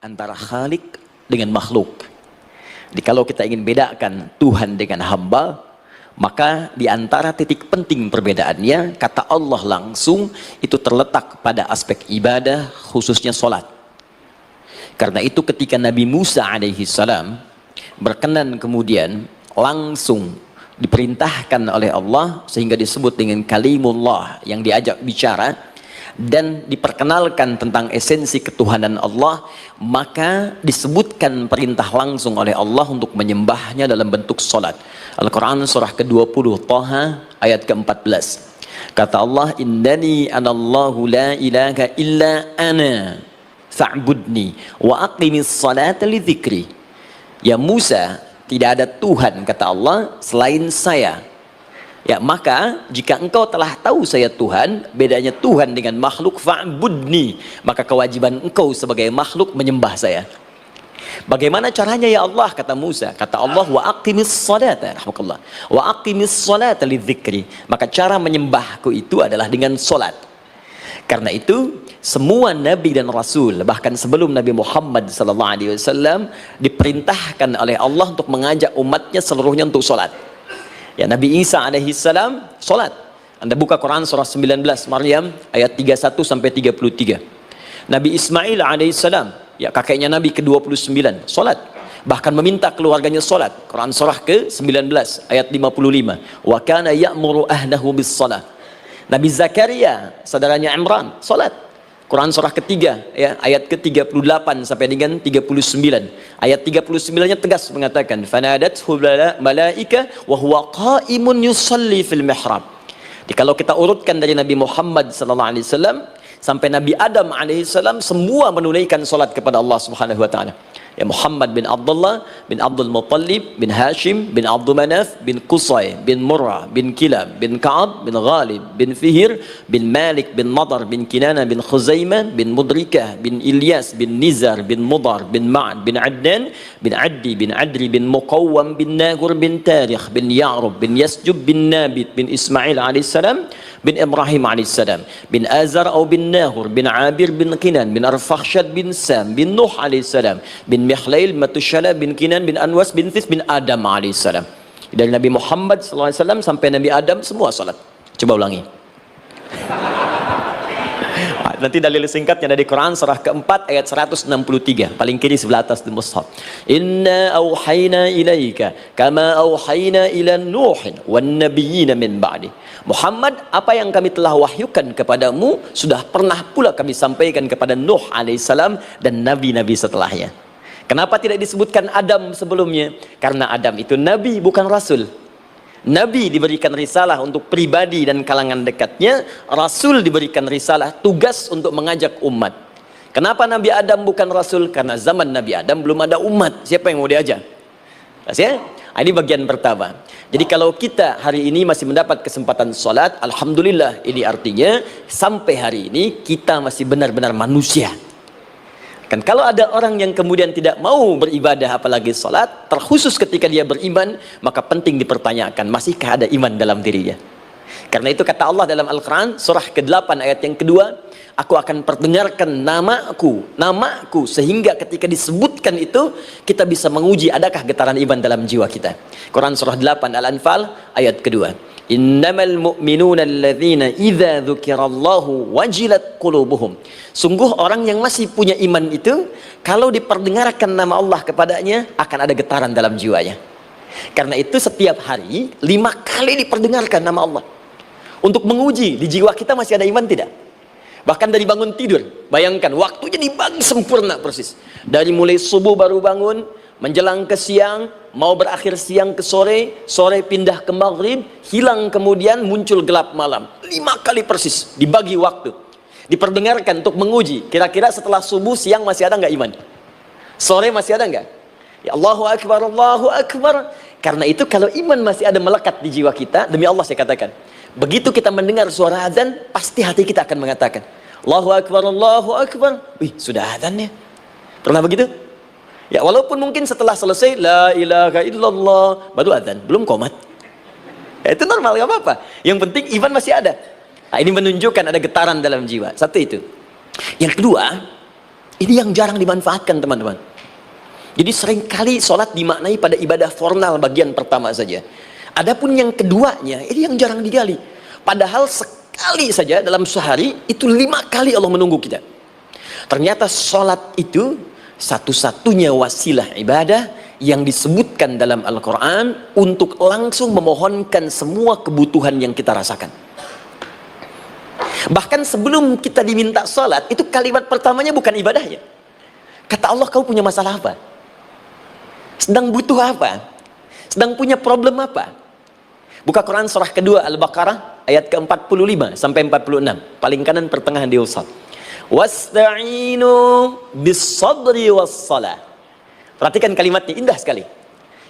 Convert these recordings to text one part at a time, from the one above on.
antara Khalik dengan makhluk. Jadi kalau kita ingin bedakan Tuhan dengan hamba, maka di antara titik penting perbedaannya, kata Allah langsung itu terletak pada aspek ibadah, khususnya sholat. Karena itu ketika Nabi Musa alaihi salam berkenan kemudian langsung diperintahkan oleh Allah sehingga disebut dengan kalimullah, yang diajak bicara dan diperkenalkan tentang esensi ketuhanan Allah, maka disebutkan perintah langsung oleh Allah untuk menyembahnya dalam bentuk salat. Al-Quran surah ke-20 Taha ayat ke-14. Kata Allah, innani anallahu la ilaha illa ana fa'budni wa aqimis salata li dzikri. Ya Musa, tidak ada Tuhan kata Allah selain saya. Ya, maka jika engkau telah tahu saya Tuhan, bedanya Tuhan dengan makhluk, fa'budni, maka kewajiban engkau sebagai makhluk menyembah saya. Bagaimana caranya ya Allah, kata Musa? Kata Allah, wa aqimis salata, rahmatullah, wa aqimis salata lidzikri. Maka cara menyembahku itu adalah dengan solat. Karena itu semua nabi dan rasul, bahkan sebelum Nabi Muhammad SAW, diperintahkan oleh Allah untuk mengajak umatnya seluruhnya untuk solat. Ya, Nabi Isa alaihissalam solat. Anda buka Quran surah 19 Maryam ayat 31 sampai 33. Nabi Ismail alaihissalam, ya kakeknya Nabi ke-29, solat. Bahkan meminta keluarganya solat. Quran surah ke-19 ayat 55. Wa kana ya'muru ahlahu bis salah. Nabi Zakaria, saudaranya Imran, solat. Quran surah ketiga, ya, ayat ke-38 sampai dengan 39. Ayat 39-nya tegas mengatakan, fanadathu malaika wa huwa qa'imun yusalli fil mihrab. Jadi kalau kita urutkan dari Nabi Muhammad sallallahu alaihi wasallam sampai Nabi Adam alaihi salam, semua menunaikan salat kepada Allah Subhanahu wa taala. Ya, Muhammad bin Abdullah bin Abdul Muttalib bin Hashim bin Abdul Manaf bin Qusay bin Murrah bin Kilab bin Ka'ab bin Ghalib bin Fihir bin Malik bin Nadar bin Kinana bin Khuzaimah bin Mudrikah bin Ilyas bin Nizar bin Mudar bin Ma'ad bin Adnan bin Addi bin Adri bin Muqawwam bin Nagur bin Tarikh bin Ya'rub bin Yasjub bin Nabit bin Ismail alaihissalam bin Ibrahim alaihissalam bin Azar atau bin Nahur bin Abir bin Kinan bin Arfakhshad bin Sam bin Nuh alaihissalam bin Mihlail Matushala bin Kinan bin Anwas bin This bin Adam alaihissalam. Dari Nabi Muhammad SAW sampai Nabi Adam semua salat. Coba ulangi. Nanti dalil singkatnya dari Quran surah keempat ayat 163, paling kiri sebelah atas di mushaf. Inna auhayna ilaika kama auhayna ila Nuhin wan nabiyyin min ba'di. Muhammad, apa yang kami telah wahyukan kepadamu sudah pernah pula kami sampaikan kepada Nuh alaihissalam dan nabi-nabi setelahnya. Kenapa tidak disebutkan Adam sebelumnya? Karena Adam itu nabi bukan rasul. Nabi diberikan risalah untuk pribadi dan kalangan dekatnya, rasul diberikan risalah tugas untuk mengajak umat. Kenapa Nabi Adam bukan rasul? Karena zaman Nabi Adam belum ada umat. Siapa yang mau diajak? Ya? Ini bagian pertama. Jadi kalau kita hari ini masih mendapat kesempatan sholat, alhamdulillah, ini artinya sampai hari ini kita masih benar-benar manusia. Kan kalau ada orang yang kemudian tidak mau beribadah apalagi sholat, terkhusus ketika dia beriman, maka penting dipertanyakan, masihkah ada iman dalam dirinya? Karena itu kata Allah dalam Al-Quran surah ke-8 ayat yang kedua, aku akan perdengarkan namaku sehingga ketika disebutkan itu kita bisa menguji adakah getaran iman dalam jiwa kita. Quran surah 8 Al-Anfal ayat kedua. Innamal mu'minuna alladzina idza dzukirallahu wajilat qulubuhum. Sungguh orang yang masih punya iman itu kalau diperdengarkan nama Allah kepadanya akan ada getaran dalam jiwanya. Karena itu setiap hari 5 kali diperdengarkan nama Allah untuk menguji di jiwa kita masih ada iman tidak. Bahkan dari bangun tidur, bayangkan waktunya dibagi sempurna persis. Dari mulai subuh baru bangun, menjelang ke siang, mau berakhir siang ke sore, sore pindah ke maghrib, hilang kemudian muncul gelap malam. 5 kali persis dibagi waktu, diperdengarkan untuk menguji. Kira-kira setelah subuh siang masih ada nggak iman? Sore masih ada nggak? Ya Allahu Akbar, Allahu Akbar. Karena itu kalau iman masih ada melekat di jiwa kita, demi Allah saya katakan, begitu kita mendengar suara azan, pasti hati kita akan mengatakan, Allahu Akbar, Allahu Akbar. Wih, sudah azan ya? Pernah begitu? Ya, walaupun mungkin setelah selesai, La ilaha illallah, baru azan, belum qomat. Ya, itu normal, gak apa-apa. Yang penting iman masih ada. Nah, ini menunjukkan ada getaran dalam jiwa. Satu itu. Yang kedua, Ini yang jarang dimanfaatkan teman-teman. Jadi seringkali sholat dimaknai pada ibadah formal bagian pertama saja. Adapun yang keduanya, ini yang jarang digali. Padahal sekali saja dalam sehari, itu 5 kali Allah menunggu kita. Ternyata sholat itu satu-satunya wasilah ibadah yang disebutkan dalam Al-Quran untuk langsung memohonkan semua kebutuhan yang kita rasakan. Bahkan sebelum kita diminta sholat, itu kalimat pertamanya bukan ibadahnya. Kata Allah, kau punya masalah apa? Sedang butuh apa? Sedang punya problem apa? Buka Quran surah kedua Al-Baqarah ayat ke-45 sampai 46. Paling kanan pertengahan di usad. Wasta'inu bis-sabri was-salah. Perhatikan kalimatnya, indah sekali.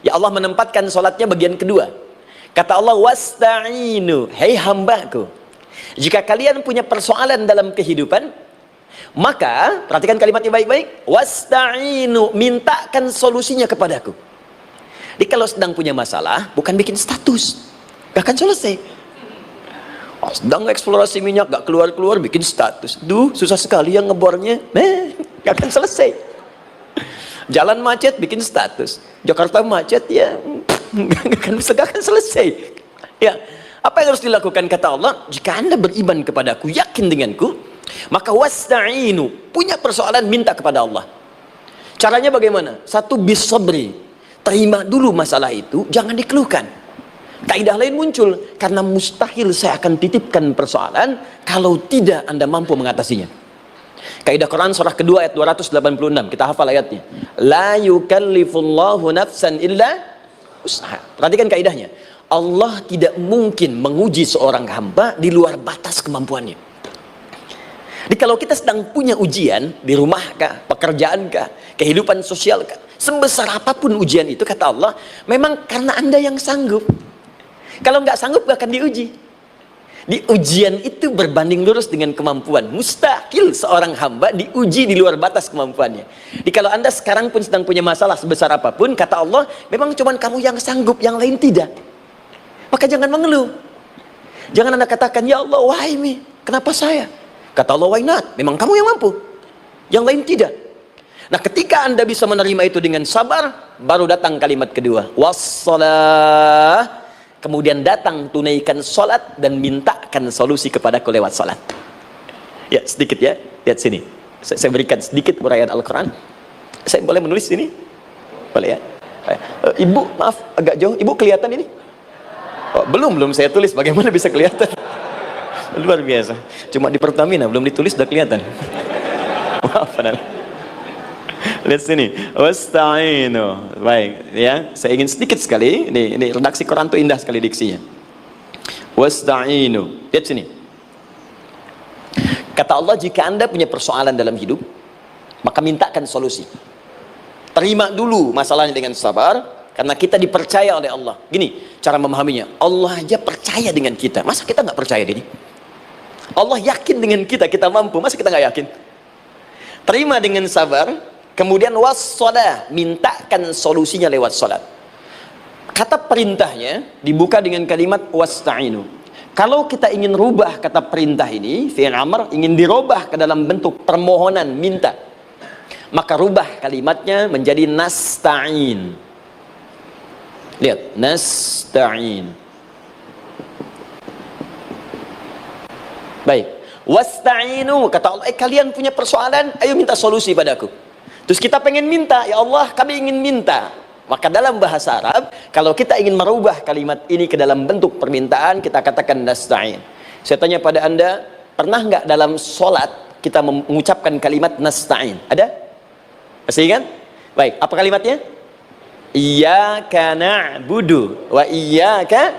Ya Allah menempatkan salatnya bagian kedua. Kata Allah, wasta'inu, hei hambaku, jika kalian punya persoalan dalam kehidupan, maka perhatikan kalimatnya baik-baik, wasta'inu, mintakan solusinya kepadaku. Jadi kalau sedang punya masalah, bukan bikin status, gak akan selesai. Sedang eksplorasi minyak, gak keluar-keluar, bikin status. Duh, susah sekali yang ngebornya. Gak akan selesai. Jalan macet, bikin status. Jakarta macet, ya gak akan selesai. Ya, apa yang harus dilakukan? Kata Allah, jika anda beriman kepadaku, yakin denganku, maka wasta'inu, punya persoalan, minta kepada Allah. Caranya bagaimana? Satu, bisabri, terima dulu masalah itu, jangan dikeluhkan. Kaidah lain muncul, karena mustahil saya akan titipkan persoalan kalau tidak anda mampu mengatasinya. Kaidah Quran surah kedua ayat 286, kita hafal ayatnya. La yukallifullahu nafsan illa usaha. Perhatikan kaidahnya. Allah tidak mungkin menguji seorang hamba di luar batas kemampuannya. Jadi kalau kita sedang punya ujian di rumah kah, pekerjaan kah, kehidupan sosial kah, sebesar apapun ujian itu, kata Allah, memang karena anda yang sanggup. Kalau nggak sanggup gak akan diuji. Di ujian itu berbanding lurus dengan kemampuan. Mustahil seorang hamba diuji di luar batas kemampuannya. Jadi kalau anda sekarang pun sedang punya masalah sebesar apapun, kata Allah, memang cuma kamu yang sanggup, yang lain tidak. Maka jangan mengeluh. Jangan anda katakan, ya Allah, why me? Kenapa saya? Kata Allah, why not? Memang kamu yang mampu, yang lain tidak. Nah, ketika anda bisa menerima itu dengan sabar, baru datang kalimat kedua, wassalah. Kemudian datang, tunaikan sholat dan mintakan solusi kepadaku lewat sholat. Ya, sedikit ya, lihat sini. Saya berikan sedikit uraian Al-Quran. Saya boleh menulis sini? Boleh ya? Ibu, maaf, agak jauh. Ibu kelihatan ini? Oh, belum saya tulis. Bagaimana bisa kelihatan? Luar biasa. Cuma di Pertamina, belum ditulis udah kelihatan. Maaf, lihat sini, wasta'inu. Baik, ya. Saya ingin sedikit sekali. Ini redaksi Quran itu indah sekali diksinya. Wasta'inu. Lihat sini. Kata Allah, jika anda punya persoalan dalam hidup, maka mintakan solusi. Terima dulu masalahnya dengan sabar, karena kita dipercaya oleh Allah. Gini cara memahaminya. Allah aja percaya dengan kita. Masa kita nggak percaya diri? Allah yakin dengan kita, kita mampu. Masa kita nggak yakin? Terima dengan sabar. Kemudian wassalah, mintakan solusinya lewat salat. Kata perintahnya dibuka dengan kalimat wasta'inu. Kalau kita ingin rubah kata perintah ini, fi'il amr, ingin dirubah ke dalam bentuk permohonan, minta, maka rubah kalimatnya menjadi nasta'in. Lihat, nasta'in. Baik, wasta'inu, kata Allah, kalian punya persoalan, ayo minta solusi padaku. Terus kita pengen minta, ya Allah kami ingin minta. Maka dalam bahasa Arab, kalau kita ingin merubah kalimat ini ke dalam bentuk permintaan, kita katakan nasta'in. Saya tanya pada anda, pernah nggak dalam sholat kita mengucapkan kalimat nasta'in? Ada? Masih ingat? Baik, apa kalimatnya? Iyyaka na'budu wa iyyaka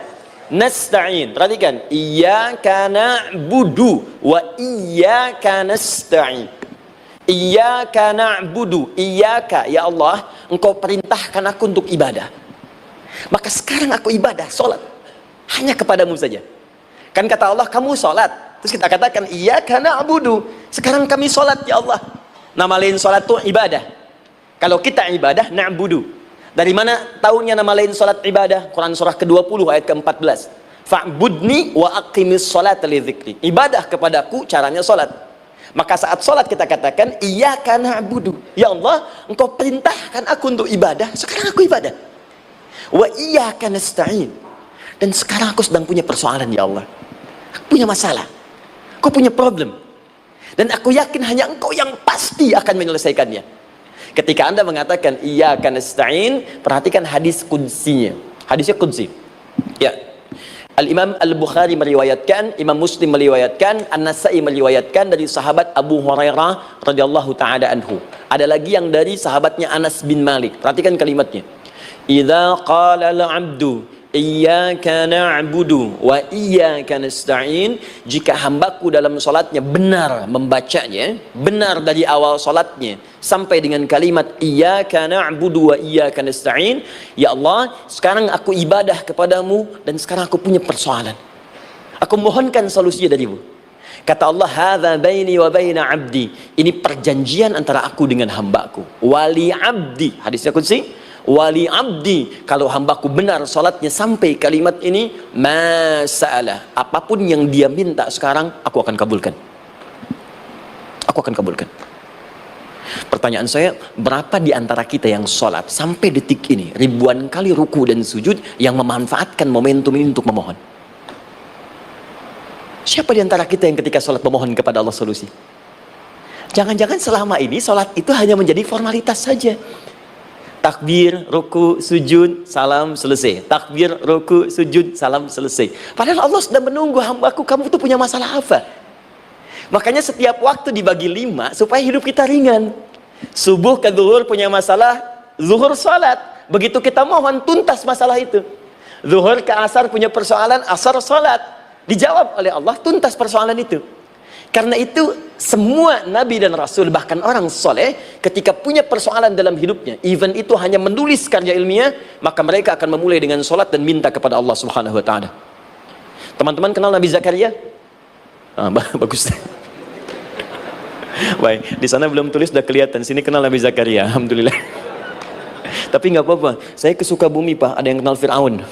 nasta'in. Perhatikan, iyyaka na'budu wa iyyaka nasta'in. Iyyaka na'budu, iyyaka, ya Allah, engkau perintahkan aku untuk ibadah. Maka sekarang aku ibadah, sholat, hanya kepadamu saja. Kan kata Allah, kamu sholat. Terus kita katakan, iyyaka na'budu. Sekarang kami sholat, ya Allah. Nama lain sholat itu ibadah. Kalau kita ibadah, na'budu. Dari mana tahunya nama lain sholat ibadah? Quran surah ke-20 ayat ke-14. Fa'budni wa aqimis sholat li dzikri. Ibadah kepadaku, caranya sholat. Maka saat sholat kita katakan, iyyaka na'budu. Ya Allah, engkau perintahkan aku untuk ibadah, sekarang aku ibadah. Wa iyyaka nasta'in. Dan sekarang aku sedang punya persoalan, ya Allah. Aku punya masalah. Aku punya problem. Dan aku yakin hanya engkau yang pasti akan menyelesaikannya. Ketika Anda mengatakan iyyaka nasta'in, perhatikan hadis qudsinya. Hadisnya qudsi. Ya. Al-Imam Al-Bukhari meriwayatkan, Imam Muslim meriwayatkan, An-Nasa'i meriwayatkan dari sahabat Abu Hurairah radhiyallahu taala anhu. Ada lagi yang dari sahabatnya Anas bin Malik. Perhatikan kalimatnya. Idza qala al-'abdu iyyaka na'budu wa iyyaka nasta'in, jika hambaku dalam salatnya benar membacanya, benar dari awal salatnya sampai dengan kalimat iyyaka na'budu wa iyyaka nasta'in, ya Allah, sekarang aku ibadah kepadamu dan sekarang aku punya persoalan. Aku mohonkan solusi darimu. Kata Allah, hadza baini wa baina 'abdi. Ini perjanjian antara aku dengan hambaku. Wali 'abdi. Hadisnya qudsi. Wali abdi, kalau hambaku benar salatnya sampai kalimat ini, masalah, apapun yang dia minta sekarang, aku akan kabulkan. Aku akan kabulkan. Pertanyaan saya, berapa di antara kita yang salat sampai detik ini ribuan kali ruku dan sujud yang memanfaatkan momentum ini untuk memohon? Siapa di antara kita yang ketika salat memohon kepada Allah solusi? Jangan-jangan selama ini salat itu hanya menjadi formalitas saja. Takbir, ruku, sujud, salam, selesai. Takbir, ruku, sujud, salam, selesai. Padahal Allah sudah menunggu hambaku, kamu tuh punya masalah apa? Makanya setiap waktu dibagi 5 supaya hidup kita ringan. Subuh ke zuhur punya masalah, zuhur salat. Begitu kita mohon, tuntas masalah itu. Zuhur ke asar punya persoalan, asar salat. Dijawab oleh Allah, tuntas persoalan itu. Karena itu semua nabi dan rasul, bahkan orang soleh, ketika punya persoalan dalam hidupnya, even itu hanya menulis karya ilmiah, maka mereka akan memulai dengan sholat dan minta kepada Allah Subhanahu Wa Taala. Teman-teman kenal Nabi Zakaria? Bagus. Baik, di sana belum tulis, sudah kelihatan. Sini kenal Nabi Zakaria, alhamdulillah. Tapi nggak apa-apa. Saya ke Sukabumi, Pak. Ada yang kenal Fir'aun?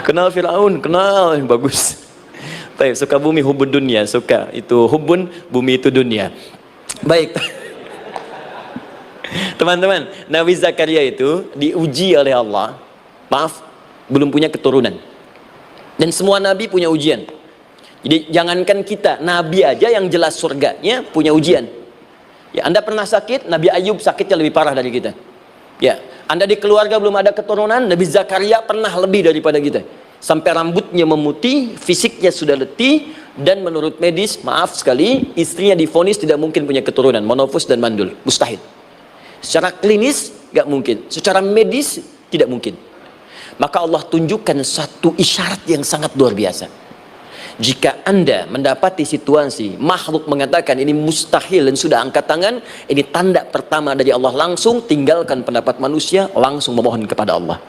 Kenal Fir'aun, kenal, bagus. Baik, suka bumi hubun dunia, suka itu hubun, bumi itu dunia. Baik. Teman-teman, Nabi Zakaria itu diuji oleh Allah. Maaf, belum punya keturunan. Dan semua nabi punya ujian. Jadi jangankan kita, nabi aja yang jelas surganya punya ujian. Ya, Anda pernah sakit, Nabi Ayub sakitnya lebih parah dari kita. Ya, Anda di keluarga belum ada keturunan, Nabi Zakaria pernah lebih daripada kita. Sampai rambutnya memutih, fisiknya sudah letih, dan menurut medis, maaf sekali, istrinya divonis tidak mungkin punya keturunan, monofus dan mandul, mustahil. Secara klinis gak mungkin, secara medis tidak mungkin. Maka Allah tunjukkan satu isyarat yang sangat luar biasa. Jika Anda mendapati situasi makhluk mengatakan ini mustahil dan sudah angkat tangan, ini tanda pertama dari Allah, langsung tinggalkan pendapat manusia, langsung memohon kepada Allah.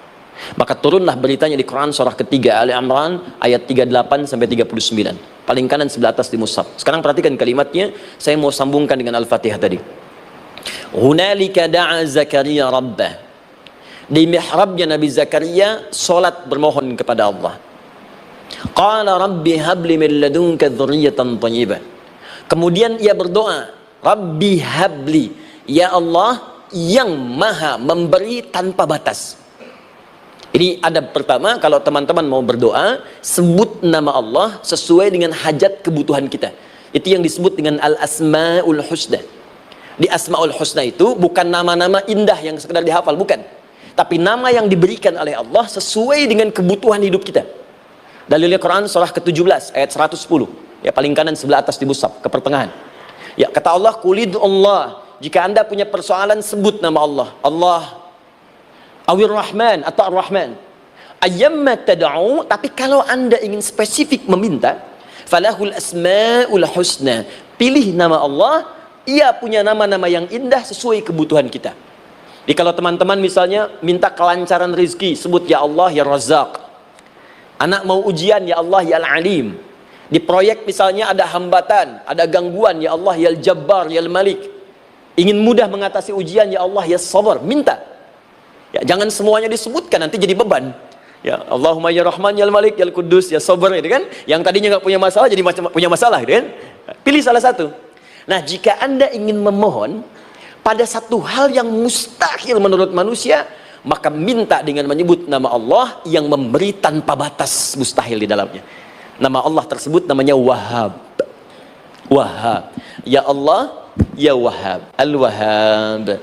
Maka turunlah beritanya di Quran surah ketiga Ali Imran ayat 38 sampai 39. Paling kanan sebelah atas di mushaf. Sekarang perhatikan kalimatnya, saya mau sambungkan dengan Al-Fatihah tadi. Hunalika da'a Zakaria rabbah. Di mihrabnya Nabi Zakaria salat bermohon kepada Allah. Qala rabbi habli min ladunka dzurriyyatan thayyibah. Kemudian ia berdoa, Rabbi habli, ya Allah yang maha memberi tanpa batas. Ini adab pertama, kalau teman-teman mau berdoa, sebut nama Allah sesuai dengan hajat kebutuhan kita. Itu yang disebut dengan Al-Asma'ul Husna. Di Asma'ul Husna itu bukan nama-nama indah yang sekedar dihafal, bukan. Tapi nama yang diberikan oleh Allah sesuai dengan kebutuhan hidup kita. Dalilnya Quran surah ke-17 ayat 110. Ya, paling kanan sebelah atas di mushaf, ke pertengahan. Ya, kata Allah, Qulid Allah. Jika Anda punya persoalan, sebut nama Allah. Allah Awir Rahman atau Ar-Rahman. Ayyamma tad'u, tapi kalau Anda ingin spesifik meminta, falahul asmaul husna. Pilih nama Allah, ia punya nama-nama yang indah sesuai kebutuhan kita. Jadi kalau teman-teman misalnya minta kelancaran rezeki, sebut ya Allah ya Razzaq. Anak mau ujian, ya Allah ya Al-Alim. Di proyek misalnya ada hambatan, ada gangguan, ya Allah ya Al-Jabbar ya Al-Malik. Ingin mudah mengatasi ujian, ya Allah ya Sabar, minta. Ya, jangan semuanya disebutkan, nanti jadi beban. Ya, Allahumma ya Rahman ya Malik ya Kudus ya Sabar, gitu kan? Yang tadinya nggak punya masalah jadi punya masalah, gitu kan? Pilih salah satu. Nah, jika Anda ingin memohon pada satu hal yang mustahil menurut manusia, maka minta dengan menyebut nama Allah yang memberi tanpa batas mustahil di dalamnya. Nama Allah tersebut namanya Wahhab. Wahhab. Ya Allah, ya Wahhab. Al-Wahhab.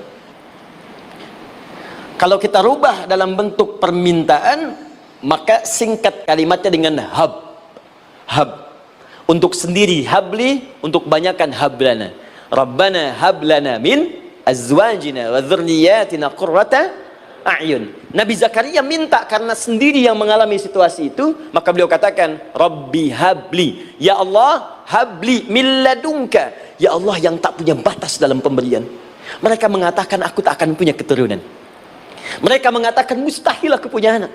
Kalau kita rubah dalam bentuk permintaan, maka singkat kalimatnya dengan hab. Hab. Untuk sendiri habli, untuk banyakkan hablana. Rabbana hablana min azwajina wa dzurriyyatina qurrata a'yun. Nabi Zakaria minta karena sendiri yang mengalami situasi itu, maka beliau katakan, Rabbi habli, ya Allah, habli min ladunka, ya Allah yang tak punya batas dalam pemberian. Mereka mengatakan aku tak akan punya keturunan. Mereka mengatakan mustahil aku punya anak.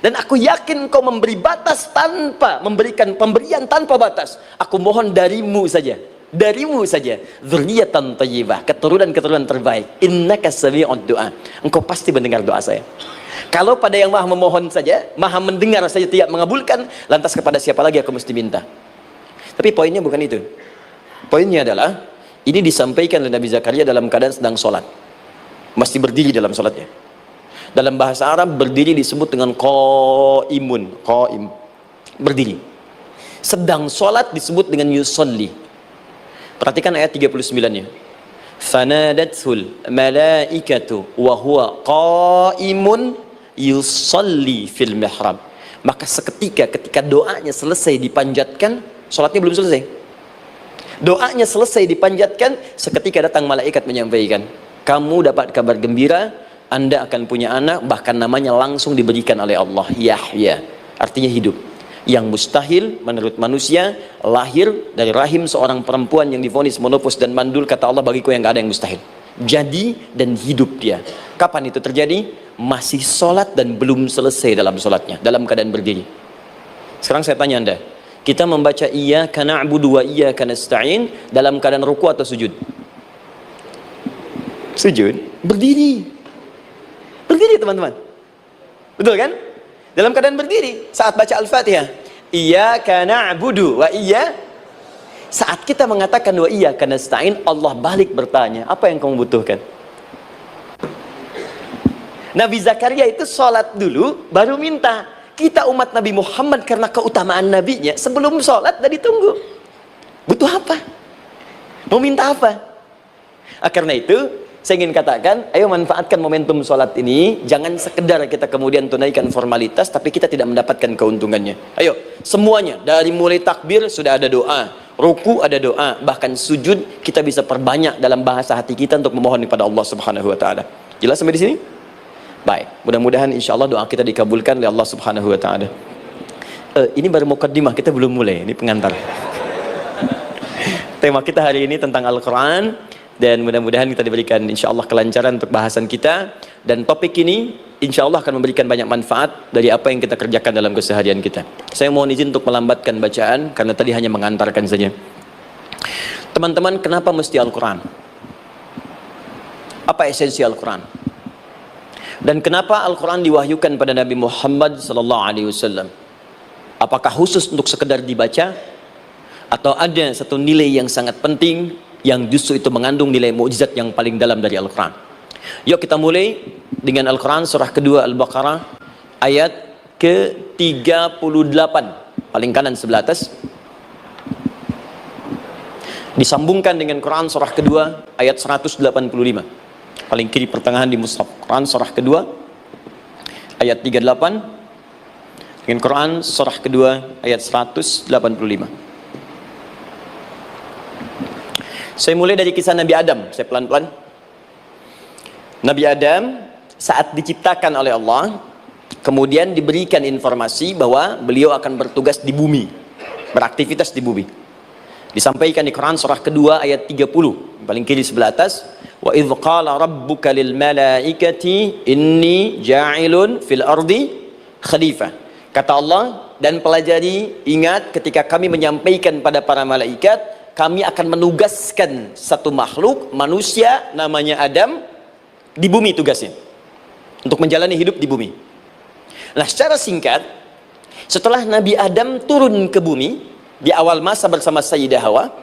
Dan aku yakin kau memberi batas tanpa memberikan pemberian tanpa batas. Aku mohon darimu saja. Darimu saja. Dzurriyyatan thayyibah, keturunan-keturunan terbaik. Innaka sami'ud du'a. Engkau pasti mendengar doa saya. Kalau pada yang maha memohon saja, maha mendengar saja tidak mengabulkan, lantas kepada siapa lagi aku mesti minta? Tapi poinnya bukan itu. Poinnya adalah ini disampaikan oleh Nabi Zakaria dalam keadaan sedang sholat. Masih berdiri dalam sholatnya. Dalam bahasa Arab berdiri disebut dengan qaimun, qaim, berdiri. Sedang sholat disebut dengan yusolli. Perhatikan ayat 39-nya. Fanadathul malaikatu wa huwa qaimun yusolli fil mihrab. Maka seketika ketika doanya selesai dipanjatkan, sholatnya belum selesai. Doanya selesai dipanjatkan, seketika datang malaikat menyampaikan, kamu dapat kabar gembira, Anda akan punya anak, bahkan namanya langsung diberikan oleh Allah, Yahya, artinya hidup. Yang mustahil menurut manusia, lahir dari rahim seorang perempuan yang divonis monopos dan mandul, kata Allah, bagiku yang gak ada yang mustahil. Jadi dan hidup dia. Kapan itu terjadi? Masih sholat dan belum selesai dalam sholatnya, dalam keadaan berdiri. Sekarang saya tanya Anda, kita membaca iyyaka na'budu wa iyyaka nasta'in dalam keadaan ruku atau sujud? Sujud, berdiri. Berdiri teman-teman. Betul kan? Dalam keadaan berdiri saat baca Al-Fatihah. Iyyaka na'budu wa saat kita mengatakan wa iyyaka nasta'in, Allah balik bertanya, apa yang kamu butuhkan? Nabi Zakaria itu sholat dulu baru minta. Kita umat Nabi Muhammad karena keutamaan nabinya, sebelum sholat dah ditunggu. Butuh apa? Mau minta apa? Karena itu saya ingin katakan, ayo manfaatkan momentum sholat ini. Jangan sekedar kita kemudian tunaikan formalitas, tapi kita tidak mendapatkan keuntungannya. Ayo, semuanya, dari mulai takbir sudah ada doa, ruku ada doa, bahkan sujud kita bisa perbanyak dalam bahasa hati kita untuk memohon kepada Allah Subhanahu Wa Taala. Jelas sampai di sini? Baik, mudah-mudahan insya Allah doa kita dikabulkan oleh Allah Subhanahu Wa Taala. Ini baru mukaddimah, kita belum mulai, ini pengantar. Tema kita hari ini tentang Al-Quran. Dan mudah-mudahan kita diberikan insya Allah kelancaran untuk bahasan kita. Dan topik ini insya Allah akan memberikan banyak manfaat dari apa yang kita kerjakan dalam keseharian kita. Saya mohon izin untuk melambatkan bacaan karena tadi hanya mengantarkan saja. Teman-teman, kenapa mesti Al-Quran? Apa esensi Al-Quran? Dan kenapa Al-Quran diwahyukan pada Nabi Muhammad SAW? Apakah khusus untuk sekedar dibaca? Atau ada satu nilai yang sangat penting yang justru itu mengandung nilai mukjizat yang paling dalam dari Al-Quran? Yuk kita mulai dengan Al-Quran surah kedua Al-Baqarah ayat ke-38, paling kanan sebelah atas, disambungkan dengan Quran surah kedua ayat 185, paling kiri pertengahan di mushaf. Quran surah kedua ayat 38 dengan Quran surah kedua ayat 185. Saya mulai dari kisah Nabi Adam, saya pelan-pelan. Nabi Adam saat diciptakan oleh Allah, kemudian diberikan informasi bahwa beliau akan bertugas di bumi, beraktivitas di bumi. Disampaikan di Quran surah kedua ayat 30, paling kiri sebelah atas. Wa idh qala rabbuka lil malaikati inni ja'ilun fil ardi khalifah. Kata Allah, dan pelajari, ingat ketika kami menyampaikan pada para malaikat, kami akan menugaskan satu makhluk, manusia namanya Adam, di bumi tugasnya. Untuk menjalani hidup di bumi. Nah, secara singkat, setelah Nabi Adam turun ke bumi di awal masa bersama Sayyidah Hawa,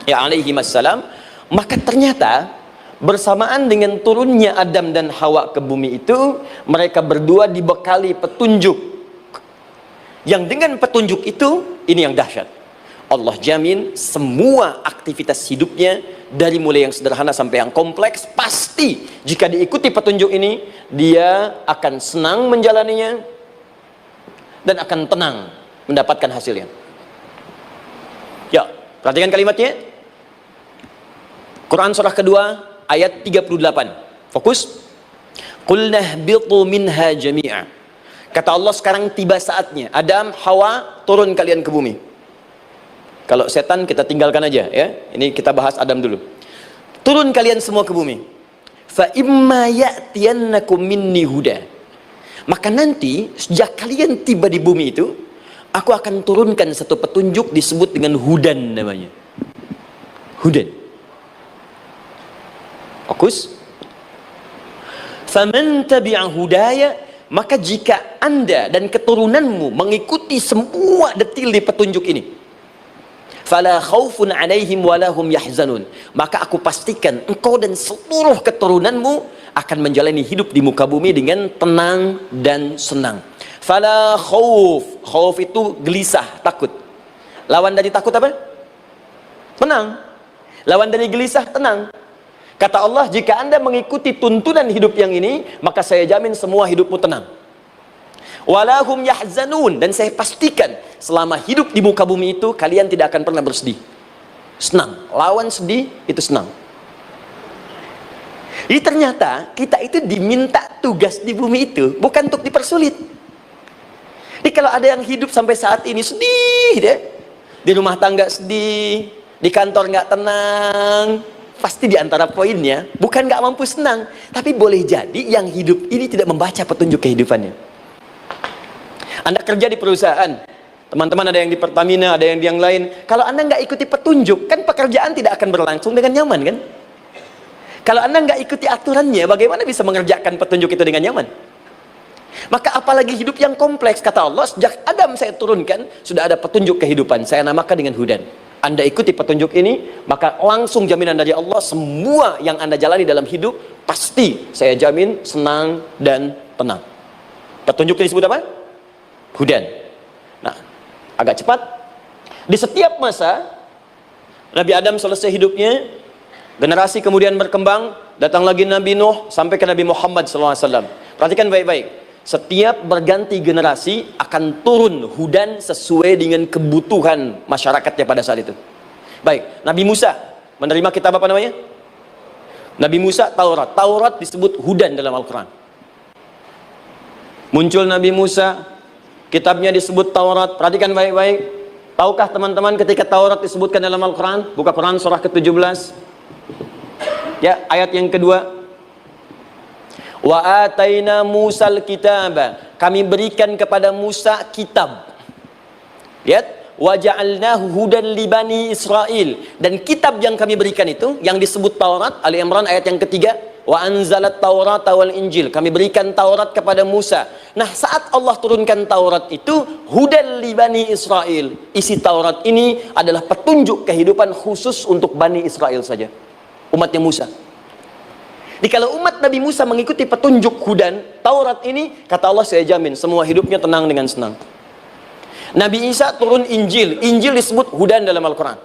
ya alaihi wassalam, maka ternyata bersamaan dengan turunnya Adam dan Hawa ke bumi itu, mereka berdua dibekali petunjuk. Yang dengan petunjuk itu, ini yang dahsyat. Allah jamin semua aktivitas hidupnya, dari mulai yang sederhana sampai yang kompleks, pasti jika diikuti petunjuk ini, dia akan senang menjalaninya dan akan tenang mendapatkan hasilnya. Ya, perhatikan kalimatnya. Quran surah kedua ayat 38. Fokus. Qul nahbitu minha jami'a. Kata Allah, sekarang tiba saatnya. Adam, Hawa, turun kalian ke bumi. Kalau setan kita tinggalkan aja ya. Ini kita bahas Adam dulu. Turun kalian semua ke bumi. Fa imma ya'tiyannakum minni huda. Maka nanti sejak kalian tiba di bumi itu, aku akan turunkan satu petunjuk disebut dengan hudan namanya. Hudan. Fokus. Faman tabi'a hudaya, maka jika Anda dan keturunanmu mengikuti semua detil di petunjuk ini, fala khaufun 'alaihim wala hum yahzanun, maka aku pastikan engkau dan seluruh keturunanmu akan menjalani hidup di muka bumi dengan tenang dan senang. Fala khauf, khauf itu gelisah, takut. Lawan dari takut apa? Tenang. Lawan dari gelisah, tenang. Kata Allah, jika Anda mengikuti tuntunan hidup yang ini, maka saya jamin semua hidupmu tenang. Walahum yahzanun, dan saya pastikan selama hidup di muka bumi itu kalian tidak akan pernah bersedih. Senang. Lawan sedih itu senang. Jadi ternyata kita itu diminta tugas di bumi itu bukan untuk dipersulit. Jadi kalau ada yang hidup sampai saat ini sedih deh, di rumah tangga sedih, di kantor nggak tenang, pasti di antara poinnya bukan nggak mampu senang, tapi boleh jadi yang hidup ini tidak membaca petunjuk kehidupannya. Anda kerja di perusahaan, teman-teman ada yang di Pertamina, ada yang di yang lain. Kalau Anda nggak ikuti petunjuk, kan pekerjaan tidak akan berlangsung dengan nyaman, kan? Kalau Anda nggak ikuti aturannya, bagaimana bisa mengerjakan petunjuk itu dengan nyaman? Maka apalagi hidup yang kompleks. Kata Allah, sejak Adam saya turunkan, sudah ada petunjuk kehidupan, saya namakan dengan hudan. Anda ikuti petunjuk ini, maka langsung jaminan dari Allah, semua yang Anda jalani dalam hidup, pasti saya jamin senang dan tenang. Petunjuk ini disebut apa? Hudan. Nah, agak cepat. Di setiap masa, Nabi Adam selesai hidupnya, generasi kemudian berkembang, datang lagi Nabi Nuh, sampai ke Nabi Muhammad SAW. Perhatikan baik-baik. Setiap berganti generasi akan turun hudan sesuai dengan kebutuhan masyarakatnya pada saat itu. Baik, Nabi Musa menerima kitab apa namanya? Nabi Musa, Taurat. Taurat disebut hudan dalam Al-Quran. Muncul Nabi Musa, kitabnya disebut Taurat. Perhatikan baik-baik. Tahukah teman-teman ketika Taurat disebutkan dalam Al-Quran? Buka Quran surah ke-17. Ya, ayat yang kedua. Wa ataina Musal kitaba, kami berikan kepada Musa kitab. Lihat, wa ja'alnahu hudan li bani Israil, dan kitab yang kami berikan itu yang disebut Taurat, Ali Imran ayat yang ketiga, wa anzalat Taurata wal Injil, kami berikan Taurat kepada Musa. Nah, saat Allah turunkan Taurat itu hudan li bani Israil, isi Taurat ini adalah petunjuk kehidupan khusus untuk Bani Israel saja, umatnya Musa. Jadi kalau umat Nabi Musa mengikuti petunjuk hudan Taurat ini, kata Allah, saya jamin semua hidupnya tenang dengan senang. Nabi Isa turun Injil. Injil disebut hudan dalam Al-Quran.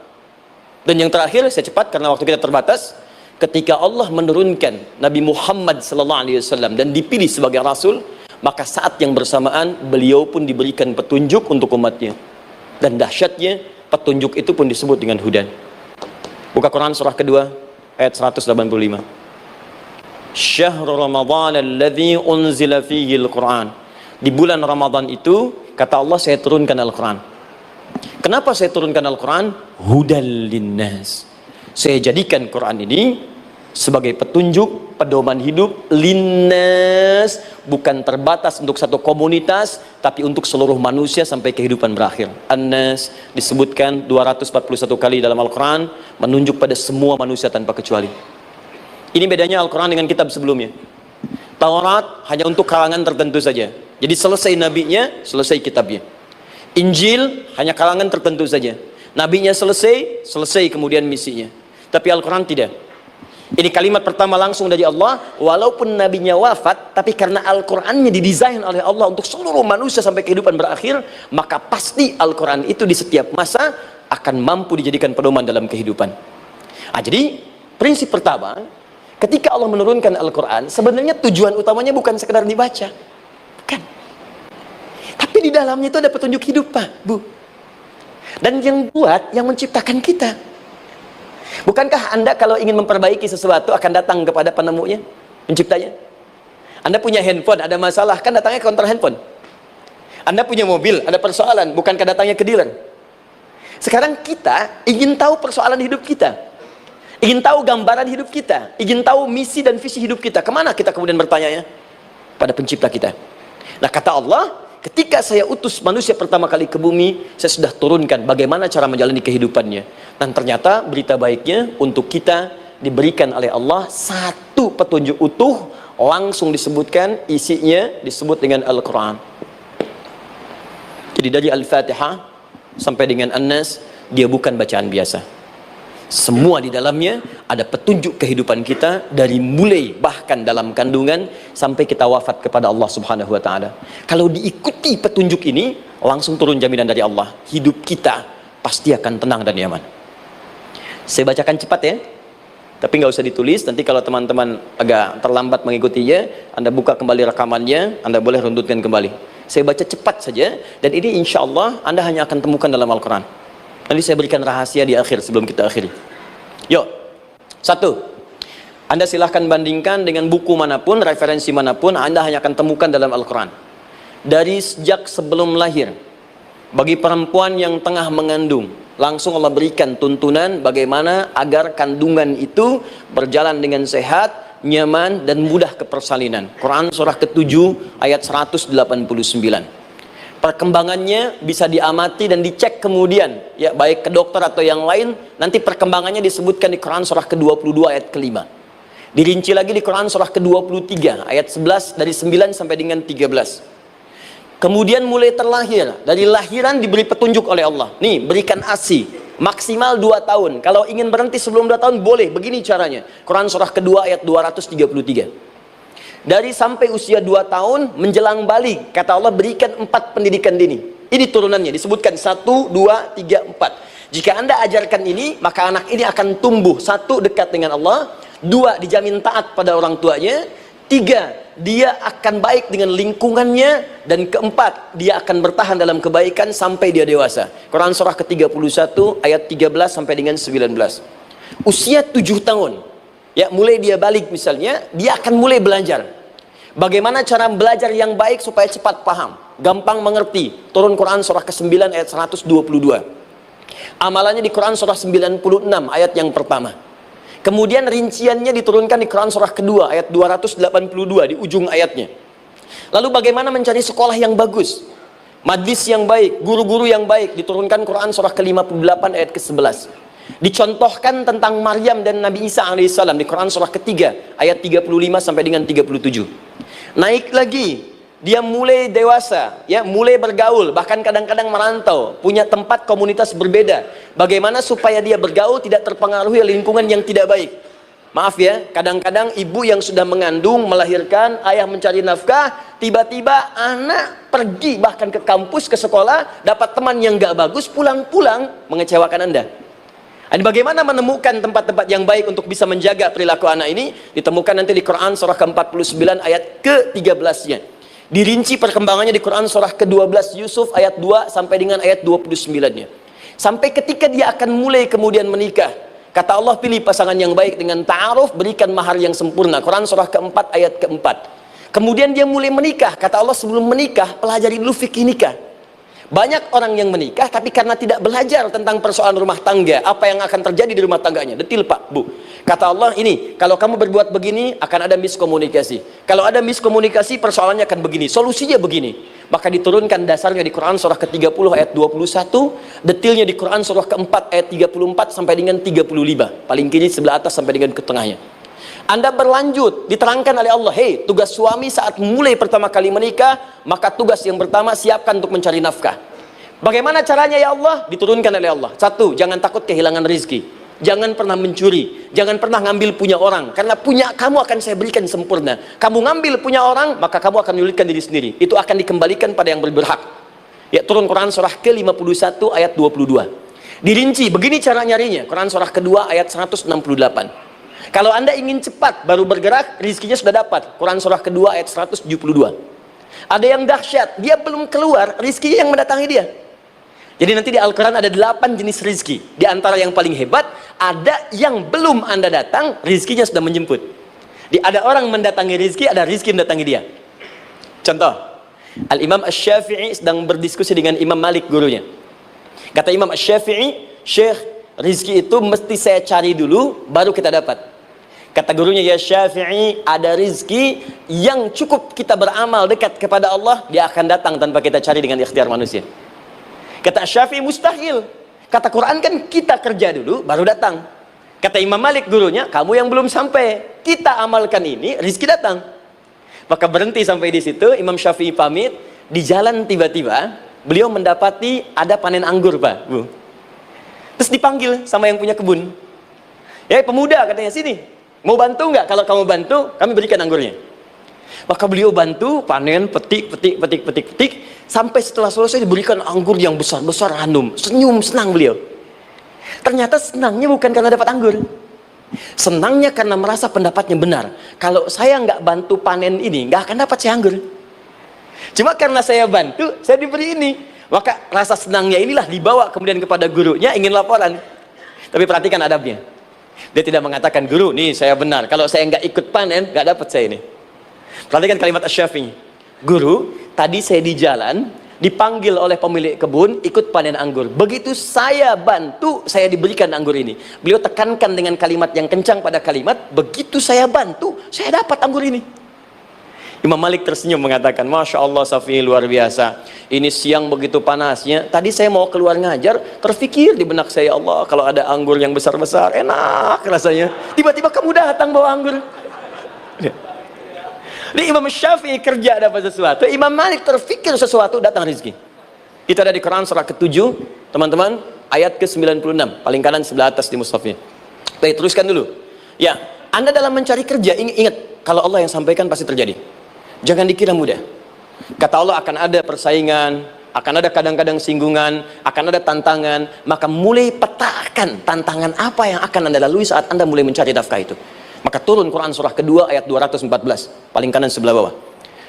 Dan yang terakhir, saya cepat karena waktu kita terbatas, ketika Allah menurunkan Nabi Muhammad SAW dan dipilih sebagai Rasul, maka saat yang bersamaan beliau pun diberikan petunjuk untuk umatnya. Dan dahsyatnya, petunjuk itu pun disebut dengan hudan. Buka Quran surah kedua ayat 185. Syahrul Ramadan alladzi unzila fihi al-Quran. Di bulan Ramadan itu, kata Allah, saya turunkan Al-Quran. Kenapa saya turunkan Al-Quran? Hudal linnas. Saya jadikan Quran ini sebagai petunjuk, pedoman hidup linnas, bukan terbatas untuk satu komunitas, tapi untuk seluruh manusia sampai kehidupan berakhir. An-Nas disebutkan 241 kali dalam Al-Quran, menunjuk pada semua manusia tanpa kecuali. Ini bedanya Al-Quran dengan kitab sebelumnya. Taurat hanya untuk kalangan tertentu saja. Jadi selesai nabinya, selesai kitabnya. Injil hanya kalangan tertentu saja. Nabinya selesai, selesai kemudian misinya. Tapi Al-Quran tidak. Ini kalimat pertama langsung dari Allah, walaupun nabinya wafat, tapi karena Al-Qurannya didesain oleh Allah untuk seluruh manusia sampai kehidupan berakhir, maka pasti Al-Quran itu di setiap masa akan mampu dijadikan pedoman dalam kehidupan. Jadi prinsip pertama, ketika Allah menurunkan Al-Quran, sebenarnya tujuan utamanya bukan sekedar dibaca, bukan. Tapi di dalamnya itu ada petunjuk hidup, Pak, Bu. Dan yang buat, yang menciptakan kita. Bukankah Anda kalau ingin memperbaiki sesuatu akan datang kepada penemunya, penciptanya? Anda punya handphone, ada masalah, kan datangnya ke counter handphone. Anda punya mobil, ada persoalan, bukankah datangnya ke dealer? Sekarang kita ingin tahu persoalan hidup kita, ingin tahu gambaran hidup kita, ingin tahu misi dan visi hidup kita. Kemana kita kemudian bertanya? Pada pencipta kita. Nah, kata Allah, ketika saya utus manusia pertama kali ke bumi, saya sudah turunkan bagaimana cara menjalani kehidupannya. Dan ternyata berita baiknya untuk kita diberikan oleh Allah satu petunjuk utuh, langsung disebutkan, isinya disebut dengan Al-Quran. Jadi dari Al-Fatihah sampai dengan An-Nas, dia bukan bacaan biasa. Semua di dalamnya ada petunjuk kehidupan kita, dari mulai bahkan dalam kandungan sampai kita wafat kepada Allah Subhanahu wa taala. Kalau diikuti petunjuk ini, langsung turun jaminan dari Allah, hidup kita pasti akan tenang dan nyaman. Saya bacakan cepat ya, tapi nggak usah ditulis. Nanti kalau teman-teman agak terlambat mengikutinya, Anda buka kembali rekamannya, Anda boleh runtutkan kembali. Saya baca cepat saja, dan ini insya Allah Anda hanya akan temukan dalam Al-Quran. Nanti saya berikan rahasia di akhir sebelum kita akhiri. Yuk, satu, Anda silahkan bandingkan dengan buku manapun, referensi manapun, Anda hanya akan temukan dalam Al-Quran. Dari sejak sebelum lahir, bagi perempuan yang tengah mengandung, langsung Allah berikan tuntunan bagaimana agar kandungan itu berjalan dengan sehat, nyaman, dan mudah ke persalinan. Quran surah ke-7 ayat 189. Perkembangannya bisa diamati dan dicek kemudian, ya, baik ke dokter atau yang lain. Nanti perkembangannya disebutkan di Quran surah ke-22 ayat ke-5. Dirinci lagi di Quran surah ke-23 ayat 11, dari 9 sampai dengan 13. Kemudian mulai terlahir, dari lahiran diberi petunjuk oleh Allah. Nih, berikan ASI maksimal 2 tahun. Kalau ingin berhenti sebelum 2 tahun boleh, begini caranya. Quran surah ke-2 ayat 233. Dari sampai usia 2 tahun menjelang balik, kata Allah berikan 4 pendidikan dini. Ini turunannya disebutkan 1, 2, 3, 4. Jika Anda ajarkan ini, maka anak ini akan tumbuh. 1, dekat dengan Allah. 2, dijamin taat pada orang tuanya. 3, dia akan baik dengan lingkungannya. Dan 4, dia akan bertahan dalam kebaikan sampai dia dewasa. Quran surah ke-31 ayat 13 sampai dengan 19. Usia 7 tahun, ya, mulai dia balik misalnya, dia akan mulai belajar bagaimana cara belajar yang baik supaya cepat paham, gampang mengerti. Turun Quran surah ke-9 ayat 122. Amalannya di Quran surah 96 ayat yang pertama. Kemudian rinciannya diturunkan di Quran surah kedua ayat 282 di ujung ayatnya. Lalu bagaimana mencari sekolah yang bagus, majlis yang baik, guru-guru yang baik, diturunkan Quran surah ke-58 ayat ke-11. Dicontohkan tentang Maryam dan Nabi Isa alaihissalam di Quran surah ketiga ayat 35 sampai dengan 37. Naik lagi, dia mulai dewasa, ya, mulai bergaul, bahkan kadang-kadang merantau, punya tempat komunitas berbeda. Bagaimana supaya dia bergaul tidak terpengaruhi lingkungan yang tidak baik. Maaf ya, kadang-kadang ibu yang sudah mengandung, melahirkan, ayah mencari nafkah, tiba-tiba anak pergi bahkan ke kampus, ke sekolah, dapat teman yang gak bagus, pulang-pulang mengecewakan Anda. Dan bagaimana menemukan tempat-tempat yang baik untuk bisa menjaga perilaku anak ini? Ditemukan nanti di Quran surah ke-49 ayat ke-13-nya. Dirinci perkembangannya di Quran surah ke-12 Yusuf ayat 2 sampai dengan ayat 29-nya. Sampai ketika dia akan mulai kemudian menikah, kata Allah, pilih pasangan yang baik dengan ta'aruf, berikan mahar yang sempurna. Quran surah ke-4 ayat ke-4. Kemudian dia mulai menikah, kata Allah, sebelum menikah pelajari dulu fikih nikah. Banyak orang yang menikah tapi karena tidak belajar tentang persoalan rumah tangga, apa yang akan terjadi di rumah tangganya. Detil Pak, Bu. Kata Allah, ini kalau kamu berbuat begini akan ada miskomunikasi. Kalau ada miskomunikasi persoalannya akan begini, solusinya begini. Maka diturunkan dasarnya di Quran surah ke-30 ayat 21, detilnya di Quran surah ke-4 ayat 34 sampai dengan 35. Paling kiri sebelah atas sampai dengan ke tengahnya. Anda berlanjut, diterangkan oleh Allah, hei, tugas suami saat mulai pertama kali menikah, maka tugas yang pertama siapkan untuk mencari nafkah. Bagaimana caranya ya Allah? Diturunkan oleh Allah. Satu, jangan takut kehilangan rizki. Jangan pernah mencuri, jangan pernah ngambil punya orang, karena punya kamu akan saya berikan sempurna. Kamu ngambil punya orang, maka kamu akan menyulitkan diri sendiri. Itu akan dikembalikan pada yang berhak. Ya, turun Quran surah ke-51 ayat 22. Dirinci, begini cara nyarinya. Quran surah kedua ayat 168. Kalau Anda ingin cepat baru bergerak, rizkinya sudah dapat. Quran surah kedua ayat 172. Ada yang dahsyat, dia belum keluar, rizkinya yang mendatangi dia. Jadi nanti di Al-Quran ada 8 jenis rizki. Di antara yang paling hebat, ada yang belum Anda datang, rizkinya sudah menjemput. Ada orang mendatangi rizki, ada rizki mendatangi dia. Contoh, Al-Imam Asy-Syafi'i sedang berdiskusi dengan Imam Malik, gurunya. Kata Imam Asy-Syafi'i, Syekh, rizki itu mesti saya cari dulu, baru kita dapat. Kata gurunya, ya Syafi'i, ada rizki yang cukup kita beramal dekat kepada Allah, dia akan datang tanpa kita cari dengan ikhtiar manusia. Kata Syafi'i, mustahil. Kata Quran kan kita kerja dulu, baru datang. Kata Imam Malik, gurunya, kamu yang belum sampai, kita amalkan ini, rizki datang. Maka berhenti sampai di situ, Imam Syafi'i pamit, di jalan tiba-tiba, beliau mendapati ada panen anggur, Pak, Bu. Terus dipanggil sama yang punya kebun. Ya, pemuda, katanya, sini. Mau bantu nggak? Kalau kamu bantu, kami berikan anggurnya. Maka beliau bantu, panen, petik, sampai setelah selesai diberikan anggur yang besar-besar, hanum. Senyum, senang beliau. Ternyata senangnya bukan karena dapat anggur. Senangnya karena merasa pendapatnya benar. Kalau saya nggak bantu panen ini, nggak akan dapat saya anggur. Cuma karena saya bantu, saya diberi ini. Maka rasa senangnya inilah dibawa kemudian kepada gurunya, ingin laporan. Tapi perhatikan adabnya. Dia tidak mengatakan, guru, nih saya benar, kalau saya nggak ikut panen, nggak dapat saya ini. Perhatikan kalimat Asy-Syafi'i. Guru, tadi saya di jalan, dipanggil oleh pemilik kebun, ikut panen anggur. Begitu saya bantu, saya diberikan anggur ini. Beliau tekankan dengan kalimat yang kencang pada kalimat, begitu saya bantu, saya dapat anggur ini. Imam Malik tersenyum mengatakan, Masya Allah Syafi'i, luar biasa. Ini siang begitu panasnya, tadi saya mau keluar ngajar, terfikir di benak saya, Allah, kalau ada anggur yang besar-besar, enak rasanya. Tiba-tiba kamu datang bawa anggur. Ini Imam Syafi'i kerja dapat sesuatu, Imam Malik terfikir sesuatu, datang rezeki. Itu ada di Quran surah ke-7, teman-teman, ayat ke-96, paling kanan sebelah atas di mushafnya. Baik, teruskan dulu. Ya, Anda dalam mencari kerja, ingat, kalau Allah yang sampaikan pasti terjadi. Jangan dikira mudah. Kata Allah, akan ada persaingan, akan ada kadang-kadang singgungan, akan ada tantangan. Maka mulai petakan tantangan apa yang akan Anda lalui saat Anda mulai mencari nafkah itu. Maka turun Quran surah kedua ayat 214, paling kanan sebelah bawah.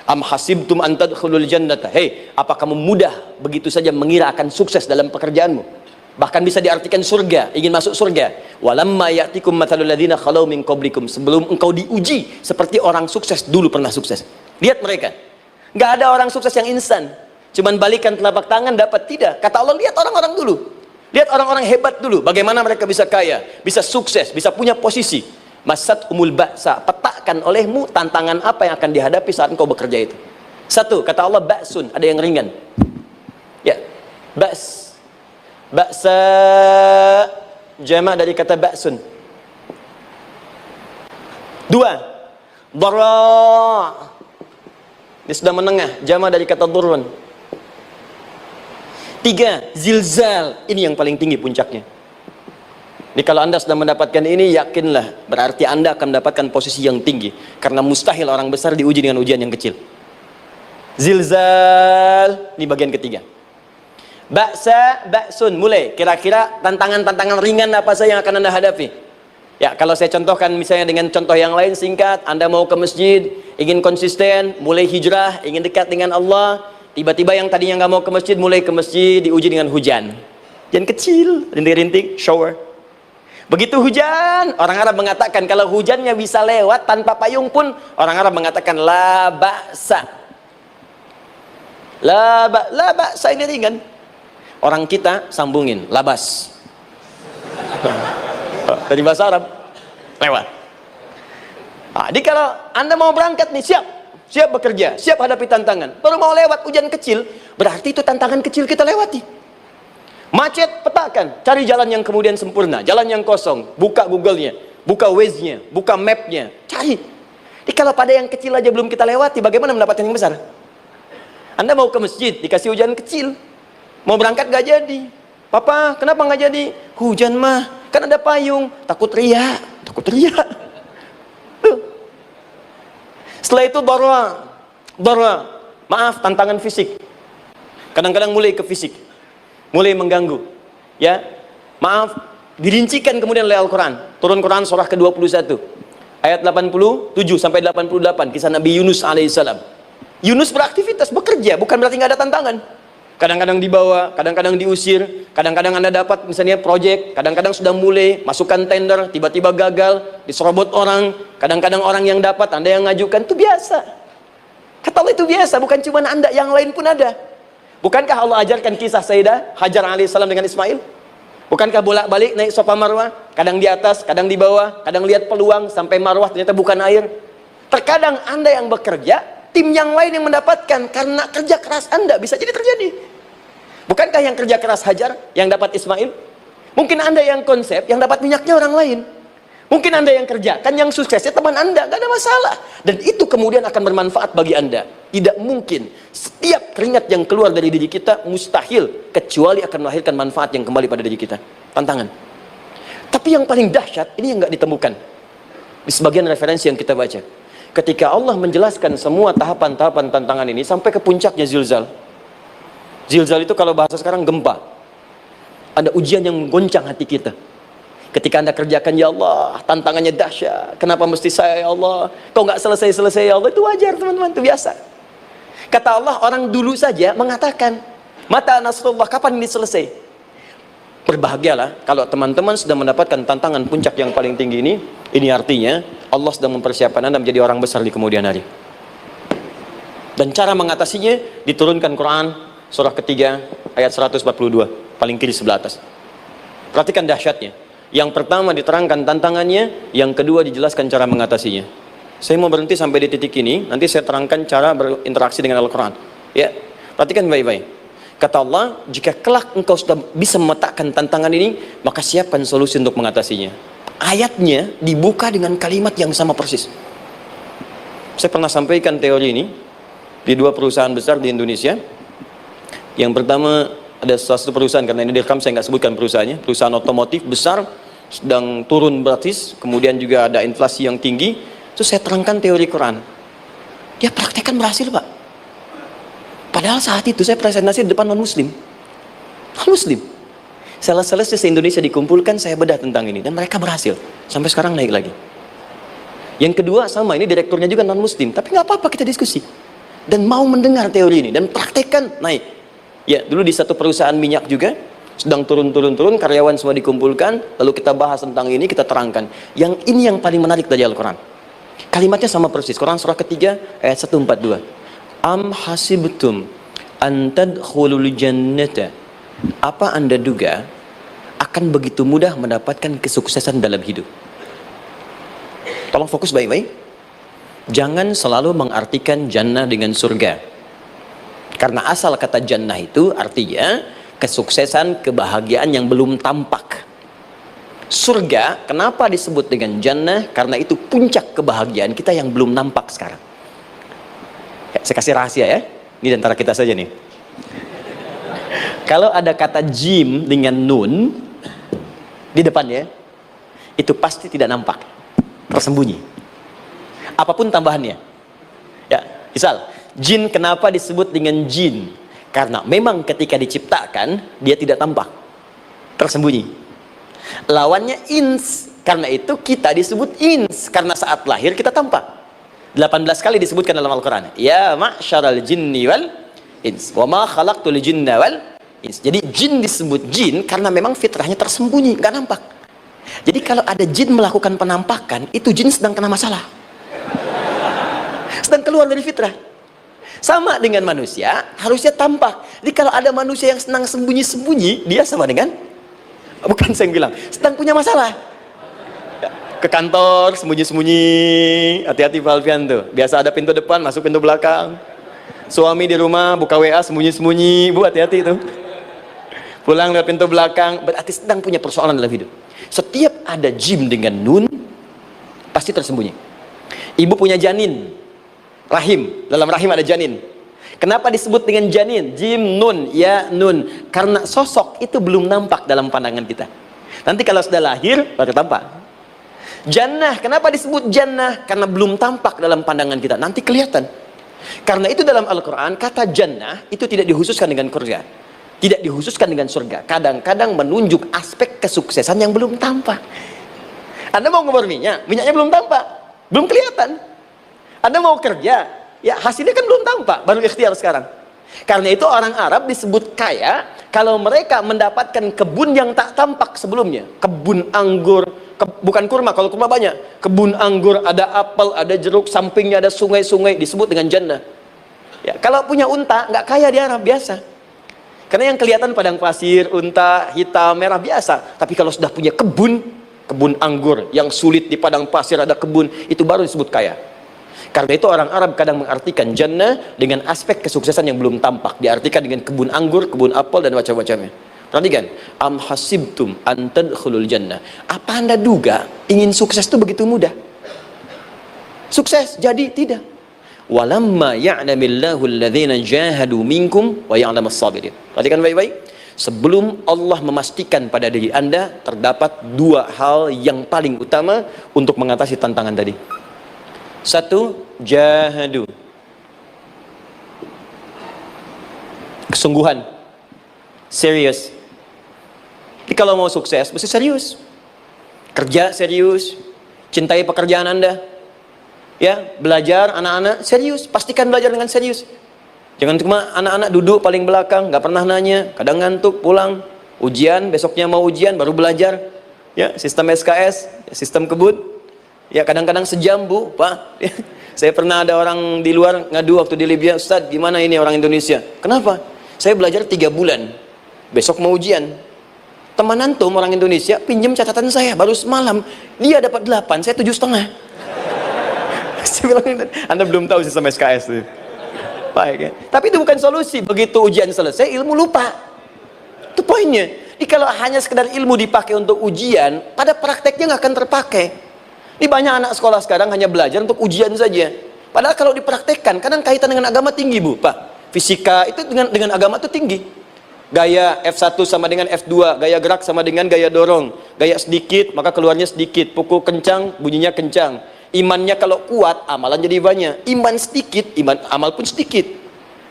Am hasibtum an tadkhulul jannata. Hei, apa kamu mudah begitu saja mengira akan sukses dalam pekerjaanmu? Bahkan bisa diartikan surga, ingin masuk surga. Walamma ya'tikum mathalul ladzina khalau min qablikum. Sebelum engkau diuji seperti orang sukses dulu pernah sukses. Lihat mereka, nggak ada orang sukses yang instan, cuman balikan telapak tangan dapat, tidak. Kata Allah, lihat orang-orang dulu, lihat orang-orang hebat dulu, bagaimana mereka bisa kaya, bisa sukses, bisa punya posisi. Masat umul ba'sa, petakan olehmu tantangan apa yang akan dihadapi saat engkau bekerja itu. Satu, kata Allah, ba'sun, ada yang ringan. Ya, ba'sa, jama' dari kata ba'sun. Dua, dara', dia sudah menengah, jama' dari kata durun. Tiga, zilzal, ini yang paling tinggi puncaknya. Jadi kalau Anda sudah mendapatkan ini, yakinlah, berarti Anda akan mendapatkan posisi yang tinggi. Karena mustahil orang besar diuji dengan ujian yang kecil. Zilzal, ini bagian ketiga. Ba'sun, mulai, kira-kira tantangan-tantangan ringan apa saja yang akan Anda hadapi? Ya, kalau saya contohkan misalnya dengan contoh yang lain singkat, Anda mau ke masjid, ingin konsisten, mulai hijrah, ingin dekat dengan Allah, tiba-tiba yang tadinya nggak mau ke masjid, mulai ke masjid, diuji dengan hujan. Hujan kecil, rintik-rintik, shower. Begitu hujan, orang Arab mengatakan kalau hujannya bisa lewat tanpa payung pun, orang Arab mengatakan la ba'sa. La ba'sa ini ringan. Orang kita sambungin, labas. Dari bahasa Arab lewat. Jadi kalau Anda mau berangkat nih, siap bekerja, siap hadapi tantangan, baru mau lewat hujan kecil, berarti itu tantangan kecil kita lewati. Macet, petakan, cari jalan yang kemudian sempurna, jalan yang kosong, buka Google-nya, buka Waze-nya, buka map-nya, cari. Jadi kalau pada yang kecil aja belum kita lewati, bagaimana mendapatkan yang besar? Anda mau ke masjid, dikasih hujan kecil, mau berangkat gak jadi. Papa, kenapa gak jadi? Hujan mah, kan ada payung. Takut riak. Tuh. Setelah itu darwa, maaf, tantangan fisik. Kadang-kadang mulai ke fisik, mulai mengganggu. Ya, maaf, dirincikan kemudian oleh Al-Quran. Turun Quran surah ke-21 ayat 87 sampai 88, kisah Nabi Yunus alaihissalam. Yunus beraktivitas, bekerja, bukan berarti nggak ada tantangan. Kadang-kadang dibawa, kadang-kadang diusir, kadang-kadang Anda dapat misalnya proyek, kadang-kadang sudah mulai masukkan tender, tiba-tiba gagal, diserobot orang, kadang-kadang orang yang dapat, Anda yang ngajukan, itu biasa. Kata Allah itu biasa, bukan cuma Anda, yang lain pun ada. Bukankah Allah ajarkan kisah Sayyidah Hajar alaihissalam dengan Ismail? Bukankah bolak-balik naik Safa Marwah, kadang di atas, kadang di bawah, kadang lihat peluang sampai Marwah ternyata bukan air. Terkadang Anda yang bekerja, tim yang lain yang mendapatkan karena kerja keras Anda, bisa jadi terjadi. Bukankah yang kerja keras Hajar yang dapat Ismail? Mungkin Anda yang konsep, yang dapat minyaknya orang lain. Mungkin Anda yang kerja, kan yang suksesnya teman Anda, gak ada masalah. Dan itu kemudian akan bermanfaat bagi Anda. Tidak mungkin setiap keringat yang keluar dari diri kita mustahil, kecuali akan melahirkan manfaat yang kembali pada diri kita. Tantangan. Tapi yang paling dahsyat, ini yang gak ditemukan di sebagian referensi yang kita baca. Ketika Allah menjelaskan semua tahapan-tahapan tantangan ini sampai ke puncaknya zilzal. Zilzal itu kalau bahasa sekarang gempa. Ada ujian yang menggoncang hati kita. Ketika Anda kerjakan, ya Allah, tantangannya dahsyat. Kenapa mesti saya, ya Allah? Kok nggak selesai-selesai, ya Allah? Itu wajar, teman-teman, itu biasa. Kata Allah, orang dulu saja mengatakan, mata nasrullah, kapan ini selesai? Berbahagialah kalau teman-teman sudah mendapatkan tantangan puncak yang paling tinggi ini. Ini artinya Allah sedang mempersiapkan Anda menjadi orang besar di kemudian hari. Dan cara mengatasinya diturunkan Quran surah ketiga ayat 142, paling kiri sebelah atas. Perhatikan dahsyatnya. Yang pertama diterangkan tantangannya, yang kedua dijelaskan cara mengatasinya. Saya mau berhenti sampai di titik ini, nanti saya terangkan cara berinteraksi dengan Al-Quran. Ya, perhatikan baik-baik. Kata Allah, jika kelak engkau sudah bisa memetakan tantangan ini, maka siapkan solusi untuk mengatasinya. Ayatnya dibuka dengan kalimat yang sama persis. Saya pernah sampaikan teori ini di dua perusahaan besar di Indonesia. Yang pertama, ada satu perusahaan, karena ini direkam saya nggak sebutkan perusahaannya, perusahaan otomotif besar, sedang turun gratis, kemudian juga ada inflasi yang tinggi. Terus saya terangkan teori Quran. Dia praktekkan berhasil, Pak. Padahal saat itu saya presentasi di depan non-muslim. Non-muslim. Sales-sales se-Indonesia dikumpulkan, saya bedah tentang ini. Dan mereka berhasil. Sampai sekarang naik lagi. Yang kedua, sama, ini direkturnya juga non-muslim. Tapi nggak apa-apa, kita diskusi. Dan mau mendengar teori ini. Dan praktekkan, naik. Ya, dulu di satu perusahaan minyak juga, sedang turun, karyawan semua dikumpulkan, lalu kita bahas tentang ini, kita terangkan. Yang ini yang paling menarik dari Al-Quran. Kalimatnya sama persis, Quran surah ketiga, ayat 142. Am hasibtum an tadkhulul jannata. Apa Anda duga akan begitu mudah mendapatkan kesuksesan dalam hidup? Tolong fokus baik-baik. Jangan selalu mengartikan jannah dengan surga. Karena asal kata jannah itu artinya kesuksesan, kebahagiaan yang belum tampak. Surga, kenapa disebut dengan jannah? Karena itu puncak kebahagiaan kita yang belum nampak sekarang. Ya, saya kasih rahasia ya. Ini antara kita saja nih. Kalau ada kata jim dengan nun di depannya, itu pasti tidak nampak, tersembunyi. Apapun tambahannya. Ya, misal, jin kenapa disebut dengan jin? Karena memang ketika diciptakan, dia tidak tampak, tersembunyi. Lawannya ins, karena itu kita disebut ins, karena saat lahir kita tampak. 18 kali disebutkan dalam Al-Quran. Ya ma'syaral jinni wal ins, wa ma khalaqtul jinna wal ins. Jadi jin disebut jin karena memang fitrahnya tersembunyi, nggak nampak. Jadi kalau ada jin melakukan penampakan, itu jin sedang kena masalah, sedang keluar dari fitrah. Sama dengan manusia, harusnya tampak. Jadi kalau ada manusia yang senang sembunyi-sembunyi, dia sama dengan, bukan saya yang bilang, sedang punya masalah. Ke kantor, sembunyi-sembunyi, hati-hati Pak Alfian tuh. Biasa ada pintu depan, masuk pintu belakang. Suami di rumah, buka WA, sembunyi-sembunyi. Bu, hati-hati itu. Pulang lewat pintu belakang, berarti sedang punya persoalan dalam hidup. Setiap ada jim dengan nun, Pasti tersembunyi. Ibu punya janin, rahim, dalam rahim ada janin. Kenapa disebut dengan janin? Jim, nun, ya, nun. Karena sosok itu belum nampak dalam pandangan kita. Nanti kalau sudah lahir, baru tampak. Jannah, kenapa disebut jannah? Karena belum tampak dalam pandangan kita. Nanti kelihatan. Karena itu dalam Al-Quran, kata jannah itu tidak dikhususkan dengan surga. Tidak dikhususkan dengan surga. Kadang-kadang menunjuk aspek kesuksesan yang belum tampak. Anda mau ngubur minyak, minyaknya belum tampak. Belum kelihatan. Anda mau kerja, ya hasilnya kan belum tampak, baru ikhtiar sekarang. Karena itu orang Arab disebut kaya kalau mereka mendapatkan kebun yang tak tampak sebelumnya. Kebun anggur, bukan kurma, kalau kurma banyak. Kebun anggur, ada apel, ada jeruk, sampingnya ada sungai-sungai, disebut dengan jannah. Ya, kalau punya unta, nggak kaya di Arab, biasa. Karena yang kelihatan padang pasir, unta, hitam, merah, biasa. Tapi kalau sudah punya kebun anggur yang sulit di padang pasir ada kebun, itu baru disebut kaya. Karena itu orang Arab kadang mengartikan jannah dengan aspek kesuksesan yang belum tampak. Diartikan dengan kebun anggur, kebun apel, dan macam-macamnya. Perhatikan, am hasibtum an tadkhulul jannah. Apa Anda duga ingin sukses itu begitu mudah? Sukses jadi tidak. Walamma ya'lamillahu alladhina jahadu minkum wa ya'lamas sabirin. Perhatikan baik-baik. Sebelum Allah memastikan pada diri Anda terdapat dua hal yang paling utama untuk mengatasi tantangan tadi. Satu, jahadu, kesungguhan, serius. Jadi kalau mau sukses mesti serius, kerja serius, cintai pekerjaan Anda, ya, belajar anak-anak serius, pastikan belajar dengan serius. Jangan cuma anak-anak duduk paling belakang, nggak pernah nanya, kadang ngantuk, pulang, ujian, besoknya mau ujian, baru belajar. Ya, sistem SKS, sistem kebut. Ya, kadang-kadang sejam, Bu, Pak. Saya pernah ada orang di luar ngadu waktu di Libya, Ustadz, gimana ini orang Indonesia? Kenapa? Saya belajar 3 bulan, besok mau ujian. Teman antum orang Indonesia pinjam catatan saya, baru semalam, dia dapat 8, saya 7,5. Saya bilang, Anda belum tahu sistem SKS itu. Baik, ya. Tapi itu bukan solusi. Begitu ujian selesai, ilmu lupa. Itu poinnya. Jadi kalau hanya sekedar ilmu dipakai untuk ujian, pada prakteknya nggak akan terpakai. Ini banyak anak sekolah sekarang hanya belajar untuk ujian saja. Padahal kalau dipraktekkan, kadang kaitan dengan agama tinggi, Bu, Pak. Fisika itu dengan agama itu tinggi. Gaya F1 sama dengan F2, gaya gerak sama dengan gaya dorong. Gaya sedikit, maka keluarnya sedikit. Pukul kencang, bunyinya kencang. Imannya kalau kuat, amalan jadi banyak. Iman sedikit, amal pun sedikit.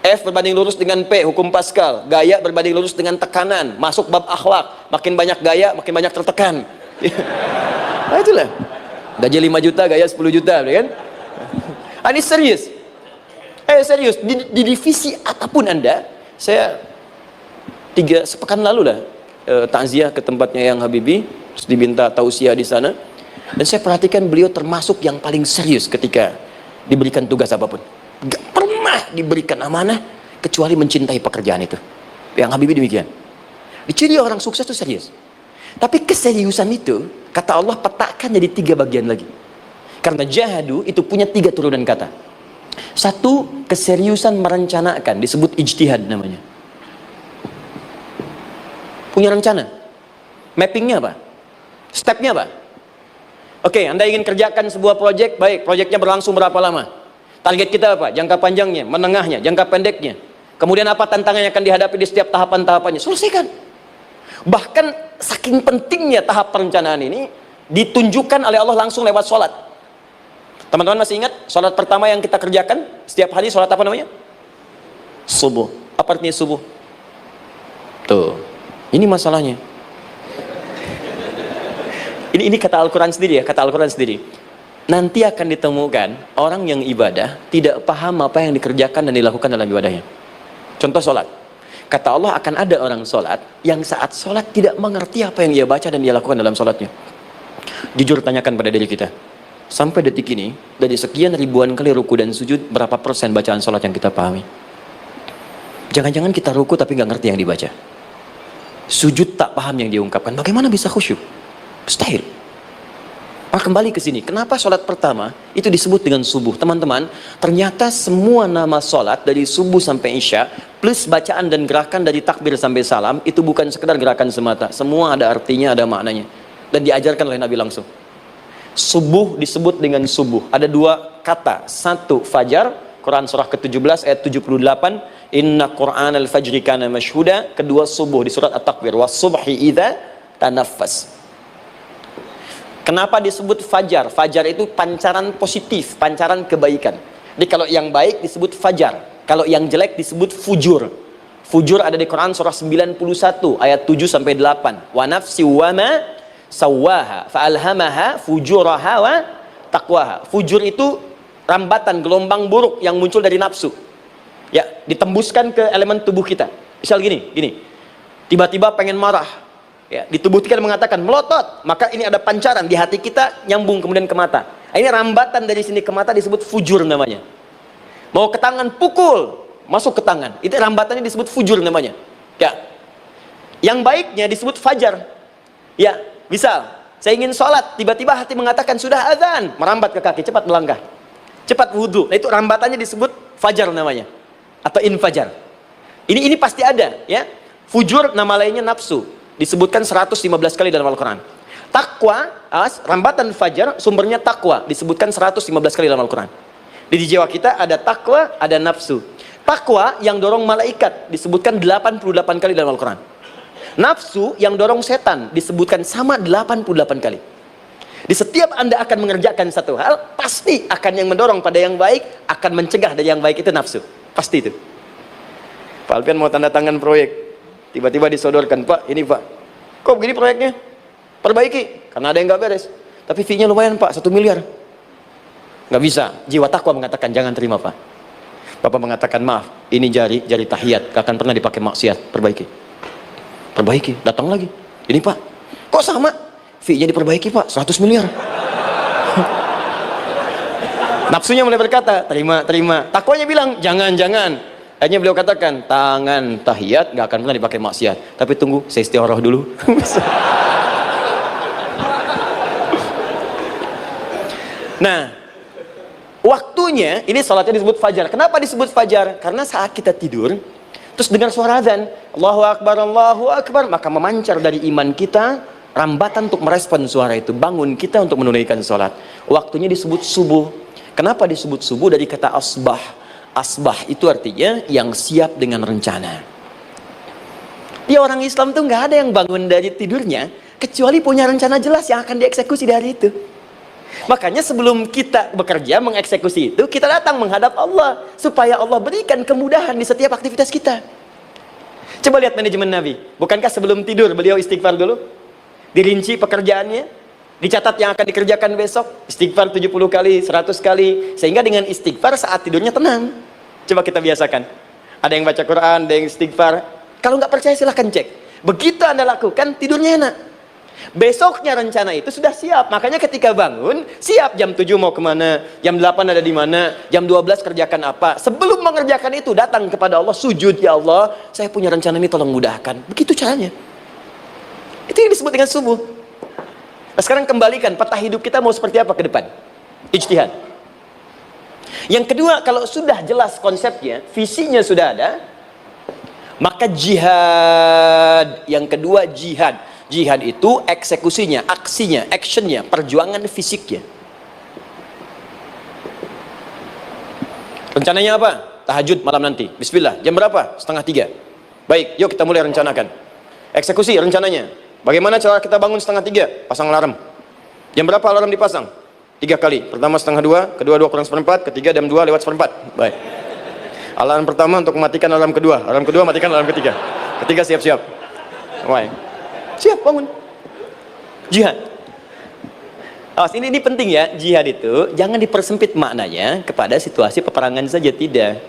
F berbanding lurus dengan P, hukum Pascal. Gaya berbanding lurus dengan tekanan. Masuk bab akhlak. Makin banyak gaya, makin banyak tertekan. Nah itulah. Gaji 5 juta, gaya 10 juta, kan? Ini serius. Serius. Di divisi apapun Anda, saya 3 sepekan lalu lah takziah ke tempatnya yang Habibie, terus diminta tausiah di sana. Dan saya perhatikan beliau termasuk yang paling serius ketika diberikan tugas apapun. Gak pernah diberikan amanah kecuali mencintai pekerjaan itu. Yang Habibie demikian. Ciri orang sukses itu serius. Tapi keseriusan itu, kata Allah, petakan jadi 3 bagian lagi. Karena jahadu itu punya 3 turunan kata. Satu, keseriusan merencanakan, disebut ijtihad namanya. Punya rencana. Mappingnya apa? Stepnya apa? Oke, Anda ingin kerjakan sebuah proyek, baik, proyeknya berlangsung berapa lama? Target kita apa? Jangka panjangnya, menengahnya, jangka pendeknya. Kemudian apa tantangan yang akan dihadapi di setiap tahapan-tahapannya? Selesaikan. Bahkan saking pentingnya tahap perencanaan ini ditunjukkan oleh Allah langsung lewat sholat. Teman-teman masih ingat sholat pertama yang kita kerjakan setiap hari, sholat apa namanya? Subuh. Apa artinya subuh? Tuh, ini masalahnya. Ini kata Al-Quran sendiri ya, kata Al-Quran sendiri. Nanti akan ditemukan orang yang ibadah tidak paham apa yang dikerjakan dan dilakukan dalam ibadahnya. Contoh sholat. Kata Allah, akan ada orang sholat yang saat sholat tidak mengerti apa yang ia baca dan dia lakukan dalam sholatnya. Jujur tanyakan pada diri kita, sampai detik ini, dari sekian ribuan kali ruku dan sujud, berapa persen bacaan sholat yang kita pahami? Jangan-jangan kita ruku tapi nggak ngerti yang dibaca. Sujud tak paham yang diungkapkan, bagaimana bisa khusyuk? Mustahil. Kembali ke sini, kenapa sholat pertama itu disebut dengan subuh? Teman-teman, ternyata semua nama sholat dari subuh sampai isya plus bacaan dan gerakan dari takbir sampai salam itu bukan sekedar gerakan semata, semua ada artinya, ada maknanya, dan diajarkan oleh Nabi langsung. Subuh disebut dengan subuh. Ada dua kata. Satu fajar, Quran surah ke-17 ayat 78, inna Qur'an al-fajri kana mashhuda. Kedua subuh di surat At-Takwir, was subhi idza tanaffas. Kenapa disebut fajar? Fajar itu pancaran positif, pancaran kebaikan. Jadi kalau yang baik disebut fajar, kalau yang jelek disebut fujur. Fujur ada di Quran surah 91 ayat 7 sampai 8. Wa nafsi wa ma sawwaha fa alhamaha fujuraha wa taqwaha. Fujur itu rambatan gelombang buruk yang muncul dari nafsu. Ya, ditembuskan ke elemen tubuh kita. Misal gini. Tiba-tiba pengen marah. Ya, di tubuh kita mengatakan melotot, maka ini ada pancaran di hati kita nyambung kemudian ke mata. Ini rambatan dari sini ke mata disebut fujur namanya. Mau ke tangan pukul, masuk ke tangan. Itu rambatannya disebut fujur namanya. Ya. Yang baiknya disebut fajar. Ya, misal saya ingin sholat, tiba-tiba hati mengatakan sudah azan, merambat ke kaki, cepat melangkah, cepat wudhu. Nah, itu rambatannya disebut fajar namanya, atau infajar. Ini pasti ada, ya. Fujur nama lainnya nafsu, disebutkan 115 kali dalam Al-Quran. Takwa, rambatan fajar, sumbernya takwa, disebutkan 115 kali dalam Al-Quran. Di jiwa kita ada takwa, ada nafsu. Takwa yang dorong malaikat disebutkan 88 kali dalam Al-Quran. Nafsu yang dorong setan disebutkan sama 88 kali. Di setiap Anda akan mengerjakan satu hal, pasti akan yang mendorong pada yang baik, akan mencegah dari yang baik itu nafsu. Pasti itu. Pak Alpian mau tanda tangan proyek, tiba-tiba disodorkan, Pak, ini Pak, kok begini proyeknya? Perbaiki, karena ada yang nggak beres. Tapi fee-nya lumayan Pak, 1 miliar. Nggak bisa. Jiwa takwa mengatakan jangan terima Pak. Bapak mengatakan maaf, ini jari tahiyat, gak akan pernah dipakai maksiat. Perbaiki, datang lagi. Ini Pak, kok sama? Fee-nya diperbaiki Pak, 100 miliar. Nafsunya mulai berkata, terima. Takwanya bilang, jangan. Akhirnya beliau katakan, tangan tahiyat gak akan pernah dipakai maksiat. Tapi tunggu, saya istiqoroh dulu. Nah, waktunya, ini salatnya disebut fajar. Kenapa disebut fajar? Karena saat kita tidur, terus dengar suara azan, Allahu Akbar, maka memancar dari iman kita, rambatan untuk merespon suara itu, bangun kita untuk menunaikan salat. Waktunya disebut subuh. Kenapa disebut subuh? Dari kata asbah. Asbah itu artinya yang siap dengan rencana. Dia orang Islam tuh nggak ada yang bangun dari tidurnya kecuali punya rencana jelas yang akan dieksekusi di hari itu. Makanya sebelum kita bekerja mengeksekusi itu, kita datang menghadap Allah supaya Allah berikan kemudahan di setiap aktivitas kita. Coba lihat manajemen Nabi. Bukankah sebelum tidur beliau istighfar dulu? Dirinci pekerjaannya, dicatat yang akan dikerjakan besok, istighfar 70 kali, 100 kali, sehingga dengan istighfar saat tidurnya tenang. Coba kita biasakan. Ada yang baca Quran, ada yang istighfar. Kalau nggak percaya silahkan cek. Begitu Anda lakukan, tidurnya enak. Besoknya rencana itu sudah siap. Makanya ketika bangun, siap jam 7 mau kemana, jam 8 ada di mana, jam 12 kerjakan apa. Sebelum mengerjakan itu, datang kepada Allah, sujud, ya Allah, saya punya rencana ini, tolong mudahkan. Begitu caranya. Itu yang disebut dengan subuh. Nah, sekarang kembalikan, peta hidup kita mau seperti apa ke depan? Ijtihad. Yang kedua, kalau sudah jelas konsepnya, visinya sudah ada, maka jihad. Yang kedua, jihad. Jihad itu eksekusinya, aksinya, actionnya, perjuangan fisiknya. Rencananya apa? Tahajud malam nanti. Bismillah. Jam berapa? 2:30. Baik, yuk kita mulai rencanakan. Eksekusi rencananya. Bagaimana cara kita bangun 2:30? Pasang alarm. Jam berapa alarm dipasang? 3 kali. Pertama 1:30, kedua 2 kurang 1/4, ketiga jam 2 lewat 1/4. Baik. Alarm pertama untuk mematikan alarm kedua. Alarm kedua matikan alarm ketiga. Ketiga siap-siap. Baik. Siap bangun. Jihad. Awas, ini penting ya. Jihad itu jangan dipersempit maknanya kepada situasi peperangan saja, tidak.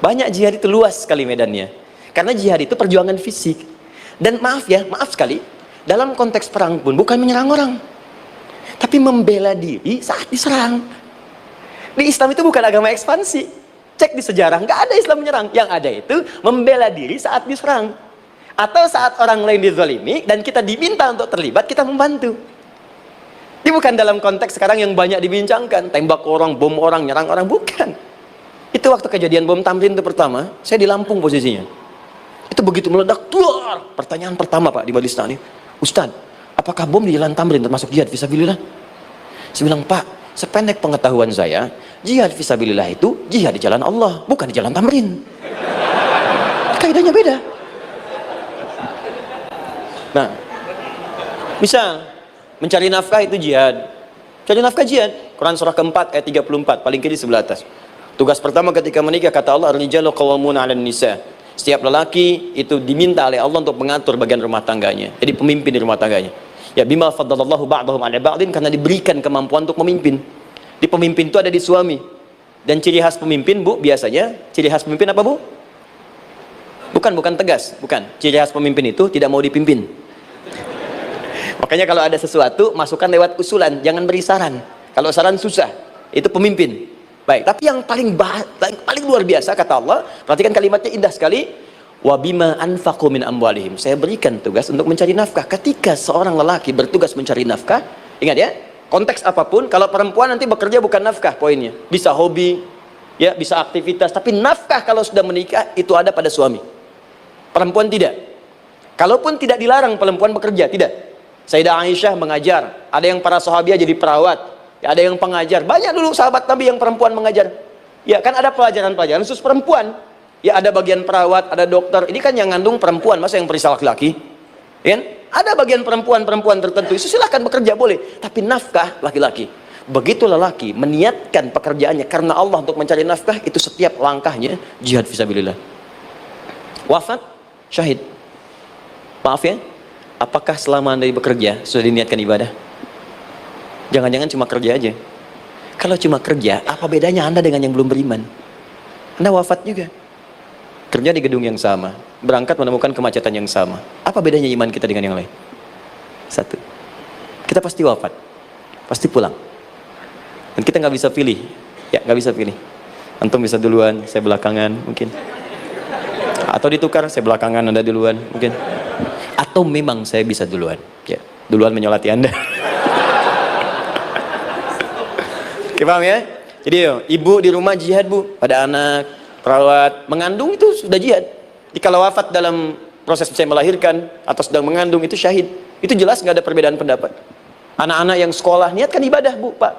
Banyak jihad itu luas sekali medannya. Karena jihad itu perjuangan fisik. Dan maaf sekali, dalam konteks perang pun bukan menyerang orang, tapi membela diri saat diserang. Di Islam itu bukan agama ekspansi. Cek di sejarah, nggak ada Islam menyerang. Yang ada itu membela diri saat diserang. Atau saat orang lain dizalimi dan kita diminta untuk terlibat, kita membantu. Ini bukan dalam konteks sekarang yang banyak dibincangkan, tembak orang, bom orang, nyerang orang, bukan. Itu waktu kejadian bom Tamrin itu pertama, saya di Lampung posisinya. Itu begitu meledak, tuar. Pertanyaan pertama Pak di Balistani, Ustadz, apakah bom di Jalan Tamrin termasuk jihad fisabilillah? Saya bilang, Pak, sependek pengetahuan saya, jihad fisabilillah itu jihad di jalan Allah, bukan di jalan tamrin. Kaidahnya beda. Nah, misal mencari nafkah itu jihad. Cari nafkah jihad. Quran surah keempat ayat 34, paling kiri sebelah atas. Tugas pertama ketika menikah, kata Allah, ar-rijalu qawwamuna 'alan nisa. Setiap lelaki itu diminta oleh Allah untuk mengatur bagian rumah tangganya. Jadi pemimpin di rumah tangganya. Ya bima faddalallahu ba'dahum 'ala ba'din, karena diberikan kemampuan untuk memimpin. Di pemimpin itu ada di suami. Dan ciri khas pemimpin, Bu, biasanya ciri khas pemimpin apa, Bu? Bukan tegas, bukan. Ciri khas pemimpin itu tidak mau dipimpin. Makanya kalau ada sesuatu, masukkan lewat usulan, jangan beri saran. Kalau saran susah, itu pemimpin. Baik, tapi yang paling luar biasa kata Allah, perhatikan kalimatnya indah sekali. Wa bima anfaqu min amwalihim. Saya berikan tugas untuk mencari nafkah. Ketika seorang lelaki bertugas mencari nafkah, ingat ya, konteks apapun, kalau perempuan nanti bekerja bukan nafkah poinnya. Bisa hobi, ya, bisa aktivitas, tapi nafkah kalau sudah menikah itu ada pada suami. Perempuan tidak. Kalaupun tidak dilarang perempuan bekerja, tidak. Sayyidah Aisyah mengajar, ada yang para sahabiah jadi perawat, ya, ada yang pengajar. Banyak dulu sahabat Nabi yang perempuan mengajar. Ya, kan ada pelajaran-pelajaran khusus perempuan. Ya, ada bagian perawat, ada dokter. Ini kan yang ngandung perempuan, masa yang periksa laki-laki? Ya, ada bagian perempuan tertentu. Itu silahkan bekerja, boleh. Tapi nafkah laki-laki. Begitu lelaki meniatkan pekerjaannya karena Allah untuk mencari nafkah, itu setiap langkahnya jihad fisabilillah. Wafat, syahid. Maaf ya, apakah selama Anda bekerja sudah diniatkan ibadah? Jangan-jangan cuma kerja aja. Kalau cuma kerja, apa bedanya Anda dengan yang belum beriman? Anda wafat juga. Kerja di gedung yang sama, berangkat menemukan kemacetan yang sama. Apa bedanya iman kita dengan yang lain? Satu, kita pasti wafat, pasti pulang. Dan kita nggak bisa pilih, ya nggak bisa pilih. Antum bisa duluan, saya belakangan mungkin. Atau ditukar, saya belakangan, Anda duluan mungkin. Atau memang saya bisa duluan, ya duluan menyolati Anda. Oke, paham ya? Jadi ibu di rumah jihad, Bu, pada anak. Perawat, mengandung itu sudah jihad. Jika wafat dalam proses saya melahirkan atau sedang mengandung itu syahid. Itu jelas nggak ada perbedaan pendapat. Anak-anak yang sekolah niatkan ibadah, Bu, Pak.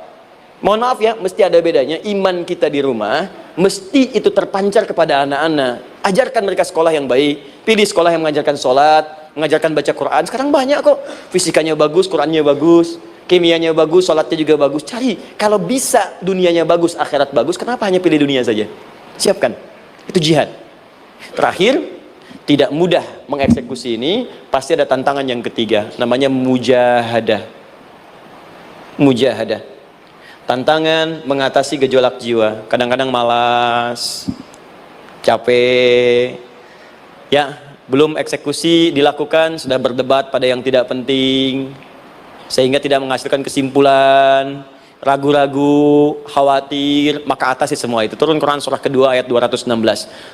Mohon maaf ya, mesti ada bedanya. Iman kita di rumah mesti itu terpancar kepada anak-anak. Ajarkan mereka sekolah yang baik. Pilih sekolah yang mengajarkan sholat, mengajarkan baca Quran. Sekarang banyak kok. Fisikanya bagus, Qurannya bagus, kimianya bagus, sholatnya juga bagus. Cari. Kalau bisa dunianya bagus, akhirat bagus, kenapa hanya pilih dunia saja? Siapkan, itu jihad. Terakhir, tidak mudah mengeksekusi ini, pasti ada tantangan yang ketiga, namanya mujahadah. Mujahadah, tantangan mengatasi gejolak jiwa. Kadang-kadang malas, capek, ya belum eksekusi dilakukan, sudah berdebat pada yang tidak penting, sehingga tidak menghasilkan kesimpulan, ragu-ragu, khawatir, maka atasi semua itu. Turun Quran surah kedua ayat 216.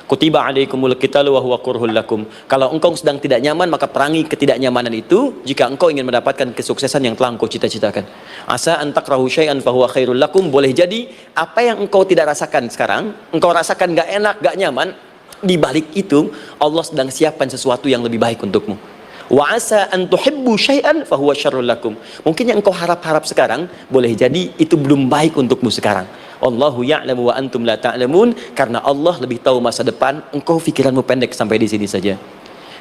Kutiba alaikumul qitalu wa huwa kurhul lakum. Kalau engkau sedang tidak nyaman, maka perangi ketidaknyamanan itu jika engkau ingin mendapatkan kesuksesan yang telah engkau cita-citakan. Asa an takrahu syai'an fa huwa khairul lakum. Boleh jadi apa yang engkau tidak rasakan sekarang, engkau rasakan gak enak, gak nyaman, di balik itu Allah sedang siapkan sesuatu yang lebih baik untukmu. Wa asa an tuhibbu syai'an fa huwa syarrul lakum. Mungkin yang engkau harap-harap sekarang boleh jadi itu belum baik untukmu sekarang. Allahu ya'lamu wa antum la ta'lamun. Karena Allah lebih tahu masa depan, engkau pikiranmu pendek sampai di sini saja.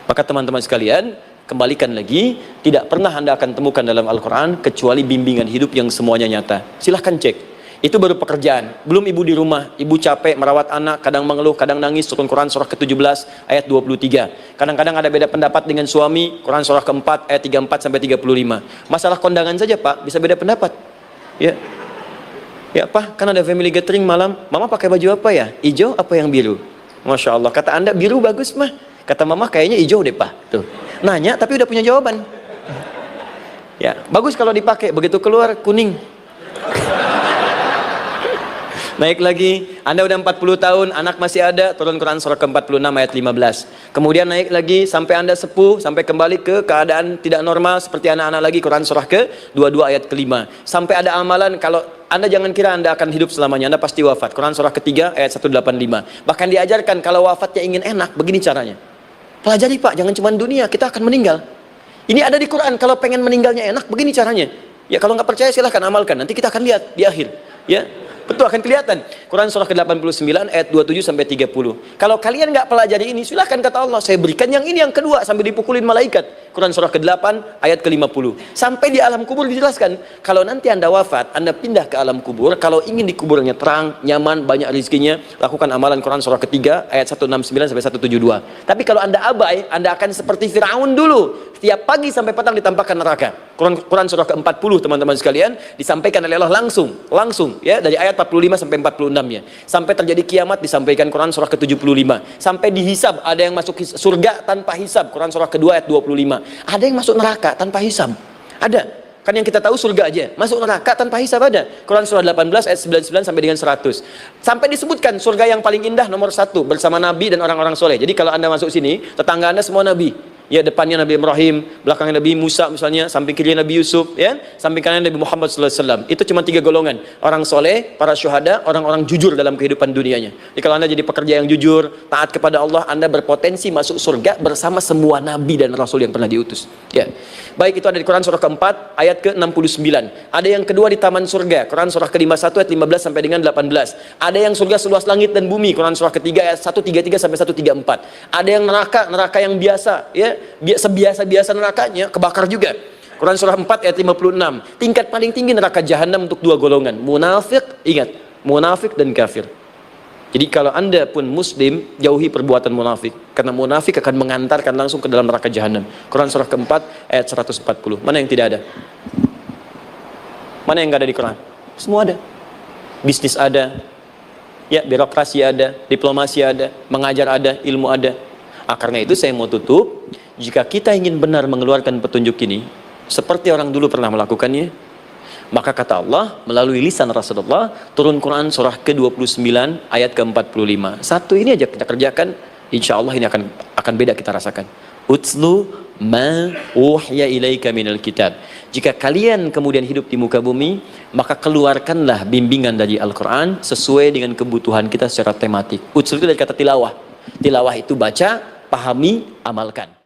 Maka teman-teman sekalian, kembalikan lagi, tidak pernah Anda akan temukan dalam Al-Qur'an kecuali bimbingan hidup yang semuanya nyata. Silahkan cek. Itu baru pekerjaan, belum ibu di rumah, ibu capek merawat anak, kadang mengeluh, kadang nangis. Turun Quran surah ke-17 ayat 23. Kadang-kadang ada beda pendapat dengan suami, Quran surah ke-4 ayat 34 sampai 35. Masalah kondangan saja, Pak, bisa beda pendapat. Ya. Ya, Pak, kan ada family gathering malam, Mama pakai baju apa ya? Hijau apa yang biru? Masya Allah, kata Anda biru bagus, Mah. Kata Mama kayaknya hijau deh, Pak. Tuh. Nanya tapi udah punya jawaban. Ya, bagus kalau dipakai, begitu keluar kuning. Naik lagi, Anda udah 40 tahun, anak masih ada, turun Quran surah ke-46 ayat 15. Kemudian naik lagi, sampai Anda sepuh, sampai kembali ke keadaan tidak normal, seperti anak-anak lagi, Quran surah ke-22 ayat ke-5. Sampai ada amalan, kalau Anda jangan kira Anda akan hidup selamanya, Anda pasti wafat. Quran surah ke-3 ayat 185. Bahkan diajarkan, kalau wafatnya ingin enak, begini caranya. Pelajari, Pak, jangan cuma dunia, kita akan meninggal. Ini ada di Quran, kalau pengen meninggalnya enak, begini caranya. Ya kalau nggak percaya silahkan amalkan. Nanti kita akan lihat di akhir. Ya, betul akan kelihatan. Quran surah ke-89 ayat 27 sampai 30. Kalau kalian nggak pelajari ini, silahkan kata Allah, saya berikan yang ini yang kedua sampai dipukulin malaikat. Quran surah ke-8 ayat ke-50. Sampai di alam kubur dijelaskan, kalau nanti Anda wafat, Anda pindah ke alam kubur, kalau ingin di kuburnya terang, nyaman, banyak rezekinya, lakukan amalan Quran surah ketiga ayat 169 sampai 172. Tapi kalau Anda abai, Anda akan seperti Firaun dulu. Setiap pagi sampai petang ditampakkan neraka. Quran surah ke-40 teman-teman sekalian disampaikan oleh Allah langsung ya, dari ayat 45 sampai 46 ya. Sampai terjadi kiamat disampaikan Quran surah ke-75. Sampai dihisab, ada yang masuk surga tanpa hisab. Quran surah kedua ayat 25. Ada yang masuk neraka tanpa hisab. Ada. Kan yang kita tahu surga aja, masuk neraka tanpa hisab ada. Quran surah 18 ayat 99 sampai dengan 100. Sampai disebutkan surga yang paling indah nomor 1 bersama Nabi dan orang-orang soleh. Jadi kalau Anda masuk sini, tetangga Anda semua Nabi. Ya, depannya Nabi Ibrahim, belakangnya Nabi Musa misalnya, samping kiri Nabi Yusuf, ya, samping kanan Nabi Muhammad SAW. Itu cuma 3 golongan: orang soleh, para syuhada, orang-orang jujur dalam kehidupan dunianya. Jadi kalau Anda jadi pekerja yang jujur, taat kepada Allah, Anda berpotensi masuk surga bersama semua Nabi dan Rasul yang pernah diutus. Ya, baik, itu ada di Quran surah keempat ayat ke-69. Ada yang kedua di taman surga, Quran surah ke-51 ayat 15 sampai dengan 18. Ada yang surga seluas langit dan bumi, Quran surah ketiga ayat 133 sampai 134. Ada yang neraka yang biasa, ya, sebiasa-biasa nerakanya kebakar juga. Quran surah 4 ayat 56. Tingkat paling tinggi neraka jahanam untuk 2 golongan, munafik, ingat, munafik dan kafir. Jadi kalau Anda pun muslim, jauhi perbuatan munafik, karena munafik akan mengantarkan langsung ke dalam neraka jahanam. Quran surah keempat ayat 140. Mana yang tidak ada? Mana yang nggak ada di Quran? Semua ada. Bisnis ada, ya, birokrasi ada, diplomasi ada, mengajar ada, ilmu ada. Karena itu saya mau tutup, jika kita ingin benar mengeluarkan petunjuk ini seperti orang dulu pernah melakukannya, maka kata Allah melalui lisan Rasulullah, turun Quran surah ke-29 ayat ke-45. Satu ini aja kita kerjakan, insya Allah ini akan beda kita rasakan. Utslu ma uhya ilaika minal kitab. Jika kalian kemudian hidup di muka bumi, maka keluarkanlah bimbingan dari Al-Quran sesuai dengan kebutuhan kita secara tematik. Utslu itu dari kata tilawah. Tilawah itu baca, pahami, amalkan.